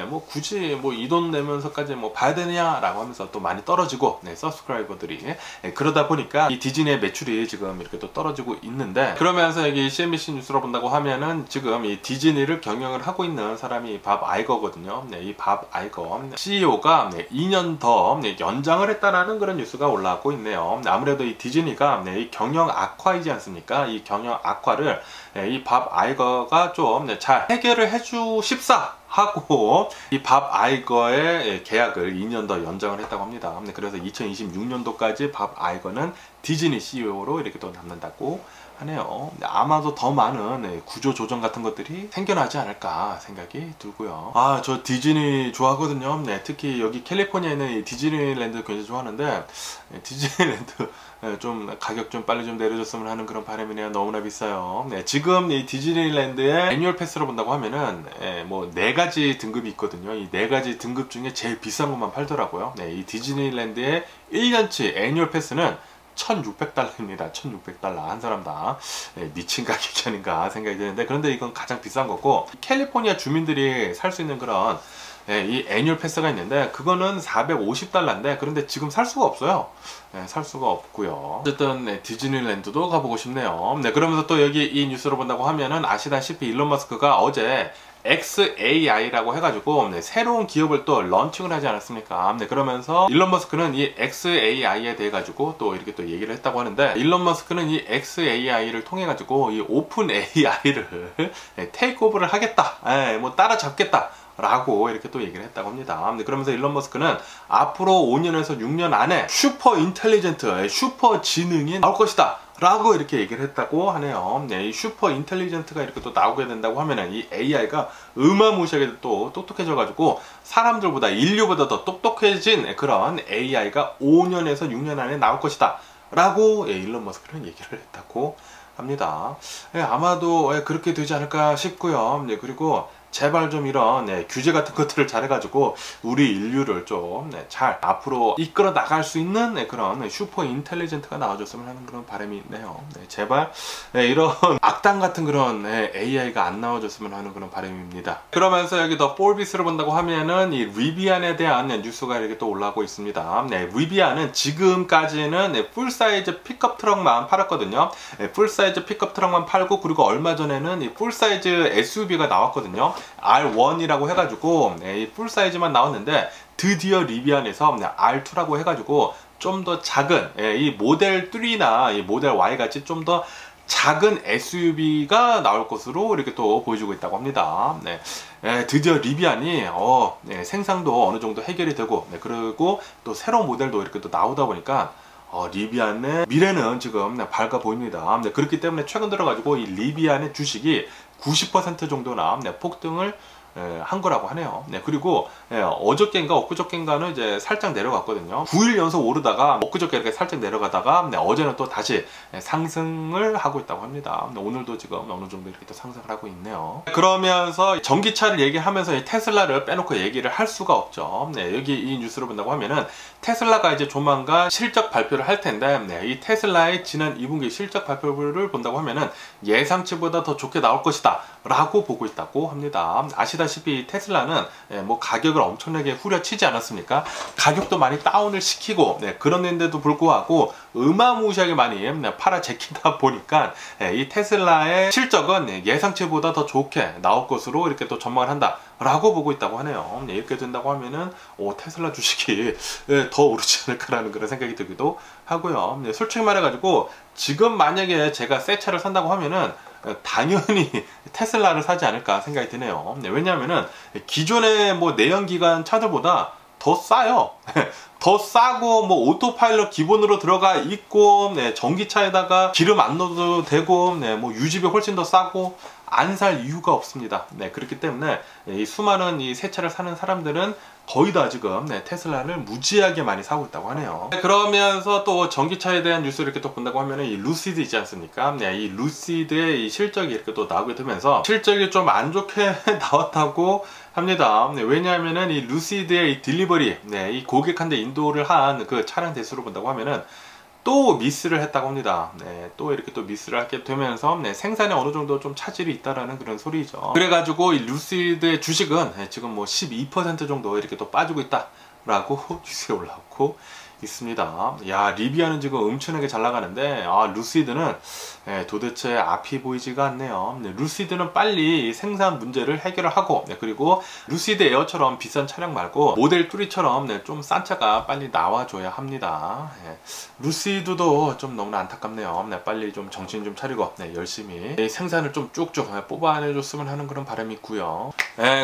뭐 굳이 뭐 이 돈 내면서까지 뭐 봐야 되냐라고 하면서 또 많이 떨어지고 서브스크라이버들이 그러다 보니까 이 디즈니의 매출이 지금 이렇게 또 떨어지고 있는데, 그러면서 여기 CNBC 뉴스로 본다고 하면은 지금 이 디즈니를 경영을 하고 있는 사람이 밥 아이거거든요. 이 밥 아이거 CEO가 2년 더 연장을 했다라는 그런 뉴스가 올라오고 있네요. 아무래도 이 디즈니가 이 경영 악화이지 않습니까? 이 경영 악화를 이 밥 아이거가 좀 잘 해결을 해주십사 하고 이 밥 아이거의 계약을 2년 더 연장을 했다고 합니다. 그래서 2026년도까지 밥 아이거는 디즈니 CEO로 이렇게 또 남는다고 하네요. 아마도 더 많은 구조 조정 같은 것들이 생겨나지 않을까 생각이 들고요. 아, 저 디즈니 좋아하거든요. 특히 여기 캘리포니아에 있는 디즈니랜드 굉장히 좋아하는데, 디즈니랜드 좀 가격 좀 빨리 좀 내려줬으면 하는 그런 바람이네요. 너무나 비싸요. 지금 이 디즈니랜드의 애니얼 패스로 본다고 하면은 뭐 4가지 등급이 있거든요. 이 4가지 등급 중에 제일 비싼 것만 팔더라고요. 이 디즈니랜드의 1년치 애니얼 패스는 $1,600입니다. $1,600 한 사람당. 미친 가격이 아닌가 생각이 드는데, 그런데 이건 가장 비싼 거고, 캘리포니아 주민들이 살 수 있는 그런 이 애니얼 패스가 있는데 그거는 $450인데, 그런데 지금 살 수가 없어요. 살 수가 없고요. 어쨌든 디즈니랜드도 가보고 싶네요. 그러면서 또 여기 이 뉴스를 본다고 하면은 아시다시피 일론 머스크가 어제 XAI라고 해가지고 새로운 기업을 또 런칭을 하지 않았습니까? 그러면서 일론 머스크는 이 XAI에 대해 가지고 또 이렇게 또 얘기를 했다고 하는데, 일론 머스크는 이 XAI를 통해 가지고 이 오픈 AI를 테이크오버를 하겠다, 뭐 따라잡겠다 라고 이렇게 또 얘기를 했다고 합니다. 그러면서 일론 머스크는 앞으로 5년에서 6년 안에 슈퍼 인텔리전트, 슈퍼 지능이 나올 것이다 라고 이렇게 얘기를 했다고 하네요. 이 슈퍼 인텔리전트가 이렇게 또 나오게 된다고 하면은 이 AI가 어마무시하게 또 똑똑해져 가지고 사람들보다, 인류보다 더 똑똑해진 그런 AI가 5년에서 6년 안에 나올 것이다 라고 일론 머스크는 얘기를 했다고 합니다. 아마도 그렇게 되지 않을까 싶고요. 그리고 제발 좀 이런 규제 같은 것들을 잘해가지고 우리 인류를 좀 잘 앞으로 이끌어 나갈 수 있는 그런 슈퍼 인텔리전트가 나와줬으면 하는 그런 바람이 있네요. 제발 이런 악당 같은 그런 AI가 안 나와줬으면 하는 그런 바람입니다. 그러면서 여기 더 폴비스를 본다고 하면은 이 리비안에 대한 뉴스가 이렇게 또 올라오고 있습니다. 리비안은 지금까지는 풀사이즈 픽업 트럭만 팔았거든요. 풀사이즈 픽업 트럭만 팔고, 그리고 얼마 전에는 이 풀사이즈 SUV가 나왔거든요. R1이라고 해가지고 이 풀사이즈만 나왔는데, 드디어 리비안에서 R2라고 해가지고 좀 더 작은 이 모델 3나 이 모델 Y 같이 좀 더 작은 SUV가 나올 것으로 이렇게 또 보여주고 있다고 합니다. 드디어 리비안이 생산도 어느 정도 해결이 되고, 그리고 또 새로운 모델도 이렇게 또 나오다 보니까 리비안의 미래는 지금 밝아 보입니다. 그렇기 때문에 최근 들어가지고 이 리비안의 주식이 90% 정도나 폭등을 한 거라고 하네요. 그리고 어저께인가 엊그저께인가는 이제 살짝 내려갔거든요. 9일 연속 오르다가 엊그저께 이렇게 살짝 내려가다가 어제는 또 다시 상승을 하고 있다고 합니다. 오늘도 지금 어느 정도 이렇게 또 상승을 하고 있네요. 그러면서 전기차를 얘기하면서 이 테슬라를 빼놓고 얘기를 할 수가 없죠. 여기 이 뉴스를 본다고 하면은 테슬라가 이제 조만간 실적 발표를 할 텐데, 이 테슬라의 지난 2분기 실적 발표를 본다고 하면은 예상치보다 더 좋게 나올 것이다 라고 보고 있다고 합니다. 아시다시피 테슬라는 뭐 가격을 엄청나게 후려치지 않았습니까? 가격도 많이 다운을 시키고, 그런데도 불구하고 어마무시하게 많이 팔아 제끼다 보니까 이 테슬라의 실적은 예상치보다 더 좋게 나올 것으로 이렇게 또 전망을 한다 라고 보고 있다고 하네요. 이렇게 된다고 하면은 테슬라 주식이 더 오르지 않을까라는 그런 생각이 들기도 하고요. 솔직히 말해가지고 지금 만약에 제가 새 차를 산다고 하면은 당연히 테슬라를 사지 않을까 생각이 드네요. 왜냐하면은 기존의 뭐 내연기관 차들보다 더 싸요. 더 싸고, 뭐 오토파일럿 기본으로 들어가 있고, 전기차에다가 기름 안 넣어도 되고, 뭐 유지비 훨씬 더 싸고, 안 살 이유가 없습니다. 그렇기 때문에 이 수많은 이 새 차를 사는 사람들은 거의 다 지금 테슬라를 무지하게 많이 사고 있다고 하네요. 그러면서 또 전기차에 대한 뉴스를 이렇게 또 본다고 하면 이 루시드 있지 않습니까? 이 루시드의 이 실적이 이렇게 또 나오게 되면서 실적이 좀 안 좋게 나왔다고 합니다. 왜냐하면은 이 루시드의 이 딜리버리, 이 고객한테 인도를 한 그 차량 대수를 본다고 하면은 또 미스를 했다고 합니다. 또 이렇게 또 미스를 하게 되면서 생산에 어느 정도 좀 차질이 있다라는 그런 소리죠. 그래가지고 이 루시드의 주식은 지금 뭐 12% 정도 이렇게 또 빠지고 있다라고 뉴스에 올라오고 있습니다. 야, 리비안은 지금 엄청나게 잘 나가는데 루시드는 도대체 앞이 보이지가 않네요. 루시드는 빨리 생산 문제를 해결을 하고, 그리고 루시드 에어처럼 비싼 차량 말고 모델 3처럼 좀 싼 차가 빨리 나와줘야 합니다. 루시드도 좀 너무나 안타깝네요. 빨리 좀 정신 좀 차리고 열심히 생산을 좀 쭉쭉 뽑아내줬으면 하는 그런 바람이 있고요.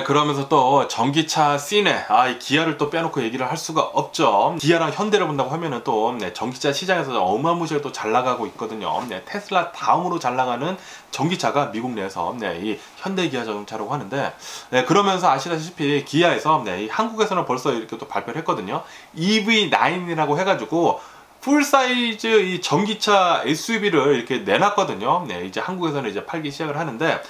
그러면서 또 전기차 씬에 이 기아를 또 빼놓고 얘기를 할 수가 없죠. 기아랑 현대를 본다고 하면은 또 전기차 시장에서 어마무시하게 또 잘 나가고 있거든요. 테슬라 다음으로 잘 나가는 전기차가 미국 내에서 이 현대 기아 자동차라고 하는데, 그러면서 아시다시피 기아에서 이 한국에서는 벌써 이렇게 또 발표를 했거든요. EV9이라고 해가지고 풀사이즈 이 전기차 SUV를 이렇게 내놨거든요. 이제 한국에서는 이제 팔기 시작을 하는데,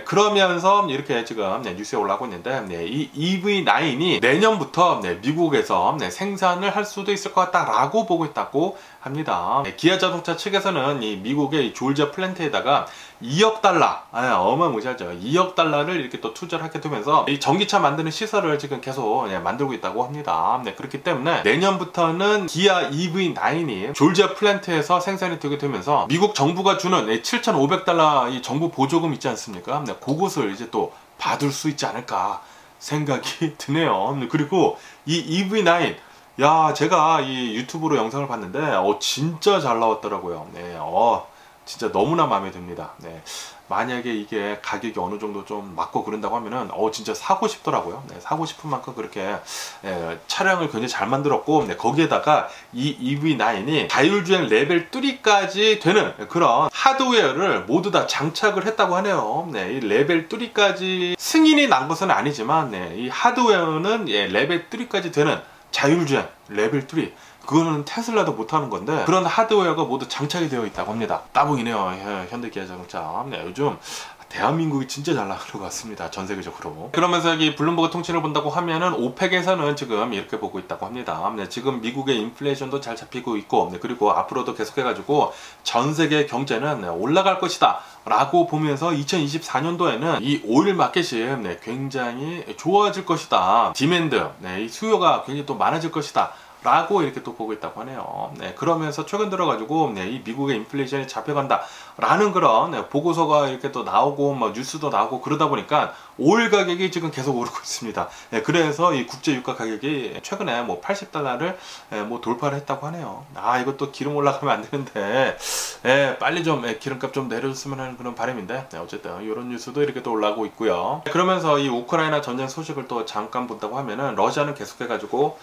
그러면서 이렇게 지금 뉴스에 올라오고 있는데, 이 EV9이 내년부터 미국에서 생산을 할 수도 있을 것 같다라고 보고 있다고 합니다. 기아 자동차 측에서는 이 미국의 이 조지아 플랜트에다가 2억 달러, 어마무시하죠. 2억 달러를 이렇게 또 투자를 하게 되면서 이 전기차 만드는 시설을 지금 계속 만들고 있다고 합니다. 그렇기 때문에 내년부터는 기아 EV9이 조지아 플랜트에서 생산이 되게 되면서 미국 정부가 주는 7,500달러 이 정부 보조금 있지 않습니까? 그것을 이제 또 받을 수 있지 않을까 생각이 드네요. 그리고 이 EV9, 야, 제가 이 유튜브로 영상을 봤는데 진짜 잘 나왔더라고요. 진짜 너무나 마음에 듭니다. 만약에 이게 가격이 어느 정도 좀 맞고 그런다고 하면은 진짜 사고 싶더라고요. 네, 사고 싶은 만큼 그렇게 차량을 굉장히 잘 만들었고, 네, 거기에다가 이 EV9이 자율주행 레벨 3까지 되는 그런 하드웨어를 모두 다 장착을 했다고 하네요. 네, 이 레벨 3까지 승인이 난 것은 아니지만, 네, 이 하드웨어는 레벨 3까지 되는 자율주행 레벨 3, 그거는 테슬라도 못하는 건데 그런 하드웨어가 모두 장착이 되어 있다고 합니다. 따봉이네요. 현대기아자동차. 네, 요즘 대한민국이 진짜 잘 나가는 것 같습니다. 전 세계적으로. 그러면서 여기 블룸버그 통신을 본다고 하면은 오펙에서는 지금 이렇게 보고 있다고 합니다. 네, 지금 미국의 인플레이션도 잘 잡히고 있고, 네, 그리고 앞으로도 계속해가지고 전 세계 경제는 올라갈 것이다 라고 보면서 2024년도에는 이 오일 마켓이 굉장히 좋아질 것이다. 디맨드, 이 수요가 굉장히 또 많아질 것이다 라고 이렇게 또 보고 있다고 하네요. 네, 그러면서 최근 들어가지고 이 미국의 인플레이션이 잡혀간다 라는 그런 보고서가 이렇게 또 나오고 뉴스도 나오고 그러다 보니까 오일 가격이 지금 계속 오르고 있습니다. 네, 그래서 이 국제 유가 가격이 최근에 $80를 돌파를 했다고 하네요. 이것도 기름 올라가면 안 되는데 빨리 좀 기름값 좀 내려줬으면 하는 그런 바람인데, 어쨌든 이런 뉴스도 이렇게 또 올라오고 있고요. 그러면서 이 우크라이나 전쟁 소식을 또 잠깐 본다고 하면은 러시아는 계속해가지고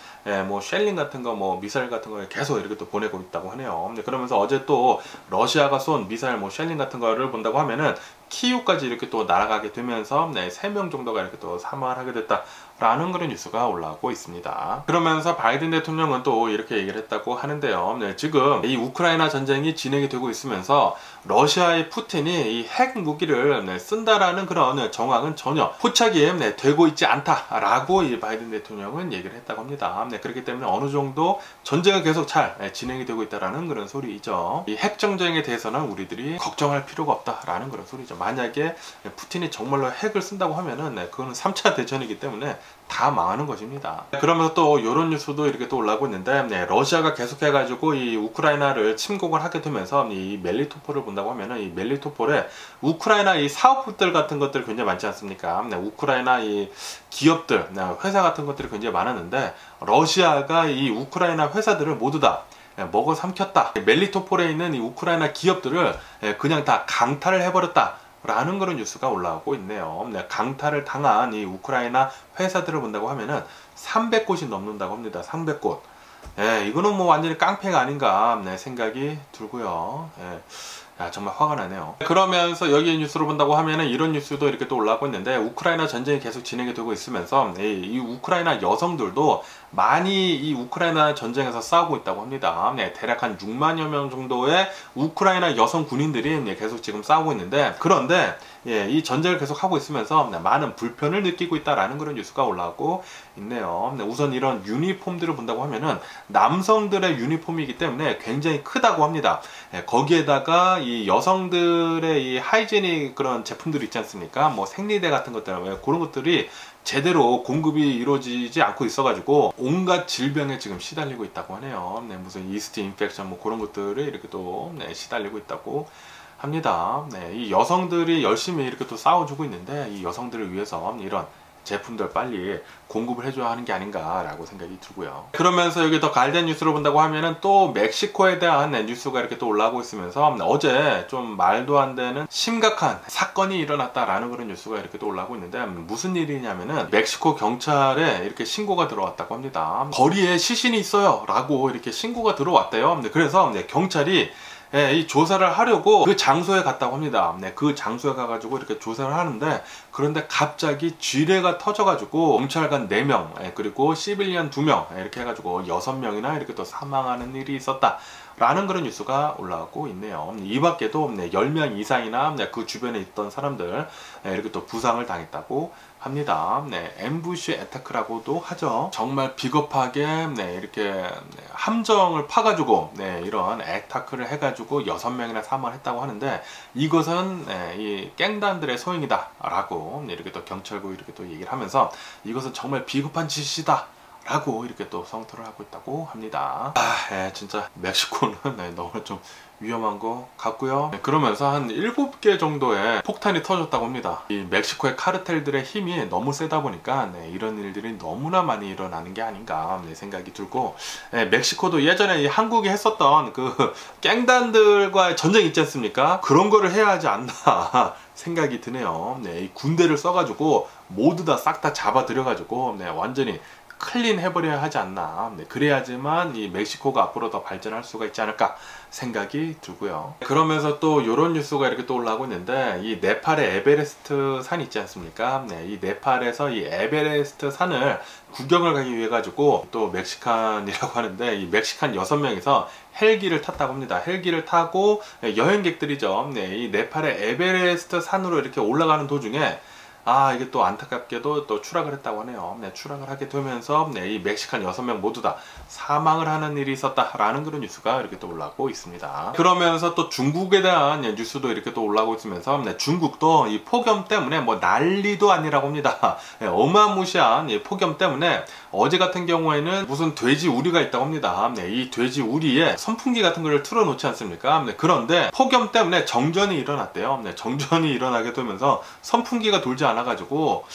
쉘링 같은 거, 미사일 같은 거 계속 이렇게 또 보내고 있다고 하네요. 그러면서 어제 또 러시아가 쏜 미사일 쉘링 같은 거를 본다고 하면은 키우까지 이렇게 또 날아가게 되면서 3명 정도가 이렇게 또 사망을 하게 됐다 라는 그런 뉴스가 올라오고 있습니다. 그러면서 바이든 대통령은 또 이렇게 얘기를 했다고 하는데요. 네, 지금 이 우크라이나 전쟁이 진행이 되고 있으면서 러시아의 푸틴이 이 핵 무기를 쓴다라는 그런 정황은 전혀 포착이 되고 있지 않다라고 이 바이든 대통령은 얘기를 했다고 합니다. 그렇기 때문에 어느 정도 전쟁은 계속 잘 진행이 되고 있다라는 그런 소리이죠. 이 핵 전쟁에 대해서는 우리들이 걱정할 필요가 없다라는 그런 소리죠. 만약에 푸틴이 정말로 핵을 쓴다고 하면은 그거는 3차 대전이기 때문에 다 망하는 것입니다. 그러면서 또 이런 뉴스도 이렇게 또 올라오고 있는데, 러시아가 계속해가지고 이 우크라이나를 침공을 하게 되면서 이 멜리토폴을 본다고 하면은 이 멜리토폴에 우크라이나 이 사업들 같은 것들 굉장히 많지 않습니까? 우크라이나 이 기업들, 회사 같은 것들이 굉장히 많았는데 러시아가 이 우크라이나 회사들을 모두 다 먹어 삼켰다. 멜리토폴에 있는 이 우크라이나 기업들을 그냥 다 강탈을 해버렸다 라는 그런 뉴스가 올라오고 있네요. 강탈을 당한 이 우크라이나 회사들을 본다고 하면은 300곳이 넘는다고 합니다. 300곳. 이거는 완전히 깡패가 아닌가 생각이 들고요. 정말 화가 나네요. 그러면서 여기 뉴스로 본다고 하면은 이런 뉴스도 이렇게 또 올라오고 있는데, 우크라이나 전쟁이 계속 진행이 되고 있으면서 이 우크라이나 여성들도 많이 이 우크라이나 전쟁에서 싸우고 있다고 합니다. 대략 한 6만여 명 정도의 우크라이나 여성 군인들이 계속 지금 싸우고 있는데, 그런데 이 전쟁을 계속 하고 있으면서 많은 불편을 느끼고 있다라는 그런 뉴스가 올라오고 있네요. 우선 이런 유니폼들을 본다고 하면은 남성들의 유니폼이기 때문에 굉장히 크다고 합니다. 거기에다가 이 여성들의 이 하이제닉 그런 제품들 있지 않습니까? 생리대 같은 것들, 그런 것들이 제대로 공급이 이루어지지 않고 있어가지고 온갖 질병에 지금 시달리고 있다고 하네요. 무슨 이스트 인펙션 그런 것들을 이렇게 또 시달리고 있다고 합니다. 이 여성들이 열심히 이렇게 또 싸워주고 있는데, 이 여성들을 위해서 이런 제품들 빨리 공급을 해줘야 하는 게 아닌가라고 생각이 들고요. 그러면서 여기 더 갈된 뉴스로 본다고 하면은 또 멕시코에 대한 뉴스가 이렇게 또 올라오고 있으면서 어제 좀 말도 안 되는 심각한 사건이 일어났다라는 그런 뉴스가 이렇게 또 올라오고 있는데, 무슨 일이냐면은 멕시코 경찰에 이렇게 신고가 들어왔다고 합니다. 거리에 시신이 있어요 라고 이렇게 신고가 들어왔대요. 그래서 경찰이 이 조사를 하려고 그 장소에 갔다고 합니다. 그 장소에 가가지고 이렇게 조사를 하는데, 그런데 갑자기 쥐레가 터져가지고 경찰관 4명, 그리고 시빌리언 2명 이렇게 해가지고 6명이나 이렇게 또 사망하는 일이 있었다 라는 그런 뉴스가 올라오고 있네요. 이 밖에도 10명 이상이나 그 주변에 있던 사람들 이렇게 또 부상을 당했다고 합니다. 엠부시 애타크라고도 하죠. 정말 비겁하게 이렇게 함정을 파가지고 이런 애타크를 해가지고 6명이나 사망을 했다고 하는데, 이것은 이 갱단들의 소행이다 라고 이렇게 또 경찰국 이렇게 또 얘기를 하면서, 이것은 정말 비겁한 짓이다 라고 이렇게 또 성토를 하고 있다고 합니다. 진짜 멕시코는 너무 좀 위험한 것 같고요. 그러면서 한 7개 정도의 폭탄이 터졌다고 합니다. 이 멕시코의 카르텔들의 힘이 너무 세다 보니까 이런 일들이 너무나 많이 일어나는 게 아닌가 생각이 들고, 멕시코도 예전에 이 한국이 했었던 그 갱단들과의 전쟁 있지 않습니까? 그런 거를 해야 하지 않나 생각이 드네요. 이 군대를 써가지고 모두 다 싹 다 잡아들여가지고 완전히 클린 해버려야 하지 않나. 그래야지만 이 멕시코가 앞으로 더 발전할 수가 있지 않을까 생각이 들고요. 그러면서 또 이런 뉴스가 이렇게 또 올라오고 있는데, 이 네팔의 에베레스트 산 있지 않습니까? 이 네팔에서 이 에베레스트 산을 구경을 가기 위해 가지고 또 멕시칸이라고 하는데, 이 멕시칸 6명이서 헬기를 탔다고 합니다. 헬기를 타고 여행객들이죠. 이 네팔의 에베레스트 산으로 이렇게 올라가는 도중에 이게 또 안타깝게도 또 추락을 했다고 하네요. 추락을 하게 되면서 이 멕시칸 6명 모두 다 사망을 하는 일이 있었다라는 그런 뉴스가 이렇게 또 올라오고 있습니다. 그러면서 또 중국에 대한 뉴스도 이렇게 또 올라오고 있으면서 중국도 이 폭염 때문에 뭐 난리도 아니라고 합니다. 어마무시한 이 폭염 때문에 어제 같은 경우에는 무슨 돼지 우리가 있다고 합니다. 이 돼지 우리에 선풍기 같은 걸 틀어놓지 않습니까? 그런데 폭염 때문에 정전이 일어났대요. 정전이 일어나게 되면서 선풍기가 돌지 않아가지고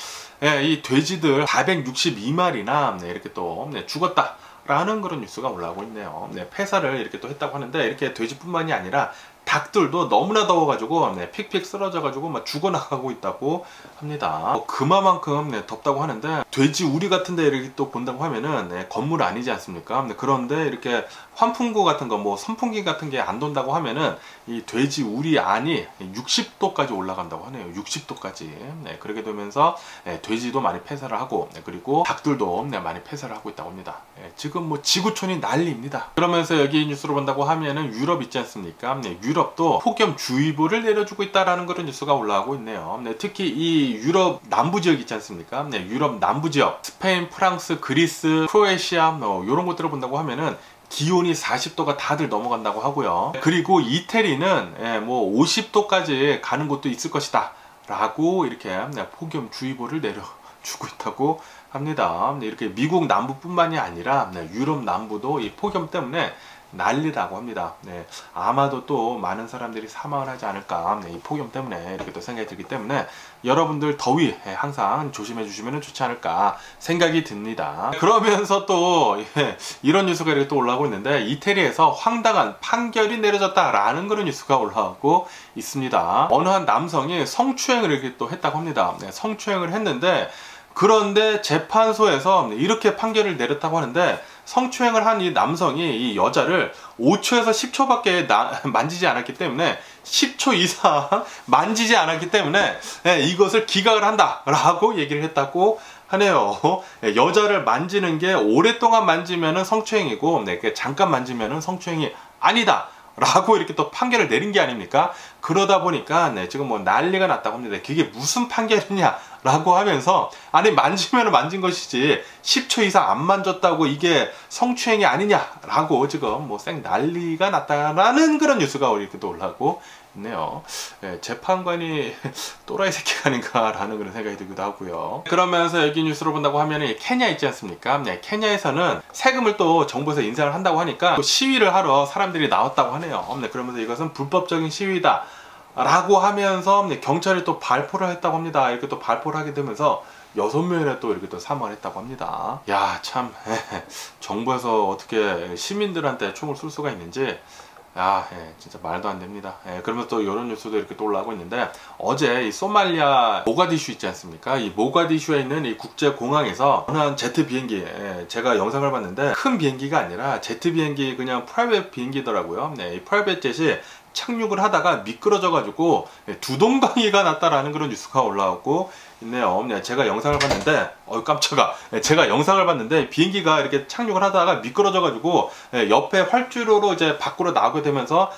이 돼지들 462마리나 이렇게 또 죽었다 라는 그런 뉴스가 올라오고 있네요. 폐사를 이렇게 또 했다고 하는데, 이렇게 돼지뿐만이 아니라 닭들도 너무나 더워가지고 픽픽 쓰러져가지고 막 죽어나가고 있다고 합니다. 그만큼 덥다고 하는데, 돼지 우리 같은데 이렇게 또 본다고 하면은 건물 아니지 않습니까? 그런데 이렇게 환풍구 같은 거, 뭐 선풍기 같은 게 안 돈다고 하면은 이 돼지 우리 안이 60도까지 올라간다고 하네요. 60도까지. 그렇게 되면서 돼지도 많이 폐사를 하고, 그리고 닭들도 많이 폐사를 하고 있다고 합니다. 지금 뭐 지구촌이 난리입니다. 그러면서 여기 뉴스로 본다고 하면은 유럽 있지 않습니까? 유럽도 폭염주의보를 내려주고 있다라는 그런 뉴스가 올라오고 있네요. 특히 이 유럽 남부 지역 있지 않습니까? 유럽 남부 지역, 스페인, 프랑스, 그리스, 크로에시아 이런 곳들을 본다고 하면은 기온이 40도가 다들 넘어간다고 하고요. 그리고 이태리는 뭐 50도까지 가는 곳도 있을 것이다 라고 이렇게 폭염주의보를 내려주고 있다고 합니다. 이렇게 미국 남부뿐만이 아니라 유럽 남부도 이 폭염 때문에 난리라고 합니다. 아마도 또 많은 사람들이 사망을 하지 않을까, 이 폭염 때문에 이렇게 또 생각이 들기 때문에 여러분들 더위 항상 조심해 주시면 좋지 않을까 생각이 듭니다. 그러면서 또 이런 뉴스가 이렇게 또 올라오고 있는데, 이태리에서 황당한 판결이 내려졌다라는 그런 뉴스가 올라오고 있습니다. 어느 한 남성이 성추행을 이렇게 또 했다고 합니다. 성추행을 했는데, 그런데 재판소에서 이렇게 판결을 내렸다고 하는데, 성추행을 한 이 남성이 이 여자를 5초에서 10초밖에 만지지 않았기 때문에, 10초 이상 만지지 않았기 때문에 이것을 기각을 한다 라고 얘기를 했다고 하네요. 여자를 만지는 게 오랫동안 만지면은 성추행이고, 잠깐 만지면은 성추행이 아니다 라고 이렇게 또 판결을 내린 게 아닙니까? 그러다 보니까 지금 뭐 난리가 났다고 합니다. 그게 무슨 판결이냐 라고 하면서, 아니 만지면 만진 것이지 10초 이상 안 만졌다고 이게 성추행이 아니냐 라고 지금 뭐 쌩 난리가 났다라는 그런 뉴스가 이렇게 또 올라오고 있네요. 재판관이 또라이 새끼가 아닌가 라는 그런 생각이 들기도 하고요. 그러면서 여기 뉴스로 본다고 하면 케냐 있지 않습니까? 케냐에서는 세금을 또 정부에서 인상을 한다고 하니까 또 시위를 하러 사람들이 나왔다고 하네요. 그러면서 이것은 불법적인 시위다 라고 하면서 경찰이 또 발포를 했다고 합니다. 이렇게 또 발포를 하게 되면서 6명이나 또 이렇게 또 사망을 했다고 합니다. 야, 참 정부에서 어떻게 시민들한테 총을 쏠 수가 있는지 진짜 말도 안 됩니다. 그러면서 또 이런 뉴스도 이렇게 또 올라오고 있는데, 어제 이 소말리아 모가디슈 있지 않습니까? 이 모가디슈에 있는 이 국제공항에서 어느 한 제트 비행기, 제가 영상을 봤는데 큰 비행기가 아니라 제트 비행기, 그냥 프라이빗 비행기더라고요. 이 프라이빗 jet이 착륙을 하다가 미끄러져 가지고 두동강이가 났다라는 그런 뉴스가 올라오고 있네요. 제가 영상을 봤는데 깜짝아, 제가 영상을 봤는데 비행기가 이렇게 착륙을 하다가 미끄러져 가지고 옆에 활주로로 이제 밖으로 나오게 되면서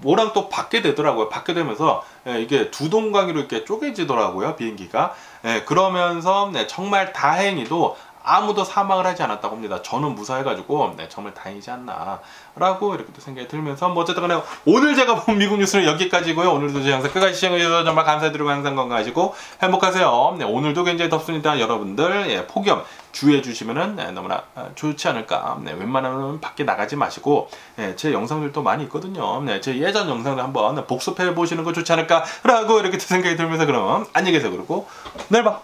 뭐랑 또 받게 되더라고요. 받게 되면서 이게 두동강이로 이렇게 쪼개지더라고요, 비행기가. 그러면서 정말 다행히도 아무도 사망을 하지 않았다고 합니다. 저는 무사해가지고 정말 다행이지 않나 라고 이렇게 또 생각이 들면서 뭐 어쨌든 간에 오늘 제가 본 미국 뉴스는 여기까지고요. 오늘도 제 영상 끝까지 시청해주셔서 정말 감사드리고 항상 건강하시고 행복하세요. 오늘도 굉장히 덥습니다. 여러분들 폭염 주의해 주시면은 너무나 좋지 않을까. 웬만하면 밖에 나가지 마시고 제 영상들도 많이 있거든요. 제 예전 영상들 한번 복습해 보시는 거 좋지 않을까 라고 이렇게 생각이 들면서 그럼 안녕히 계세요. 그리고 내일 봐.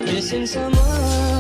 Missing someone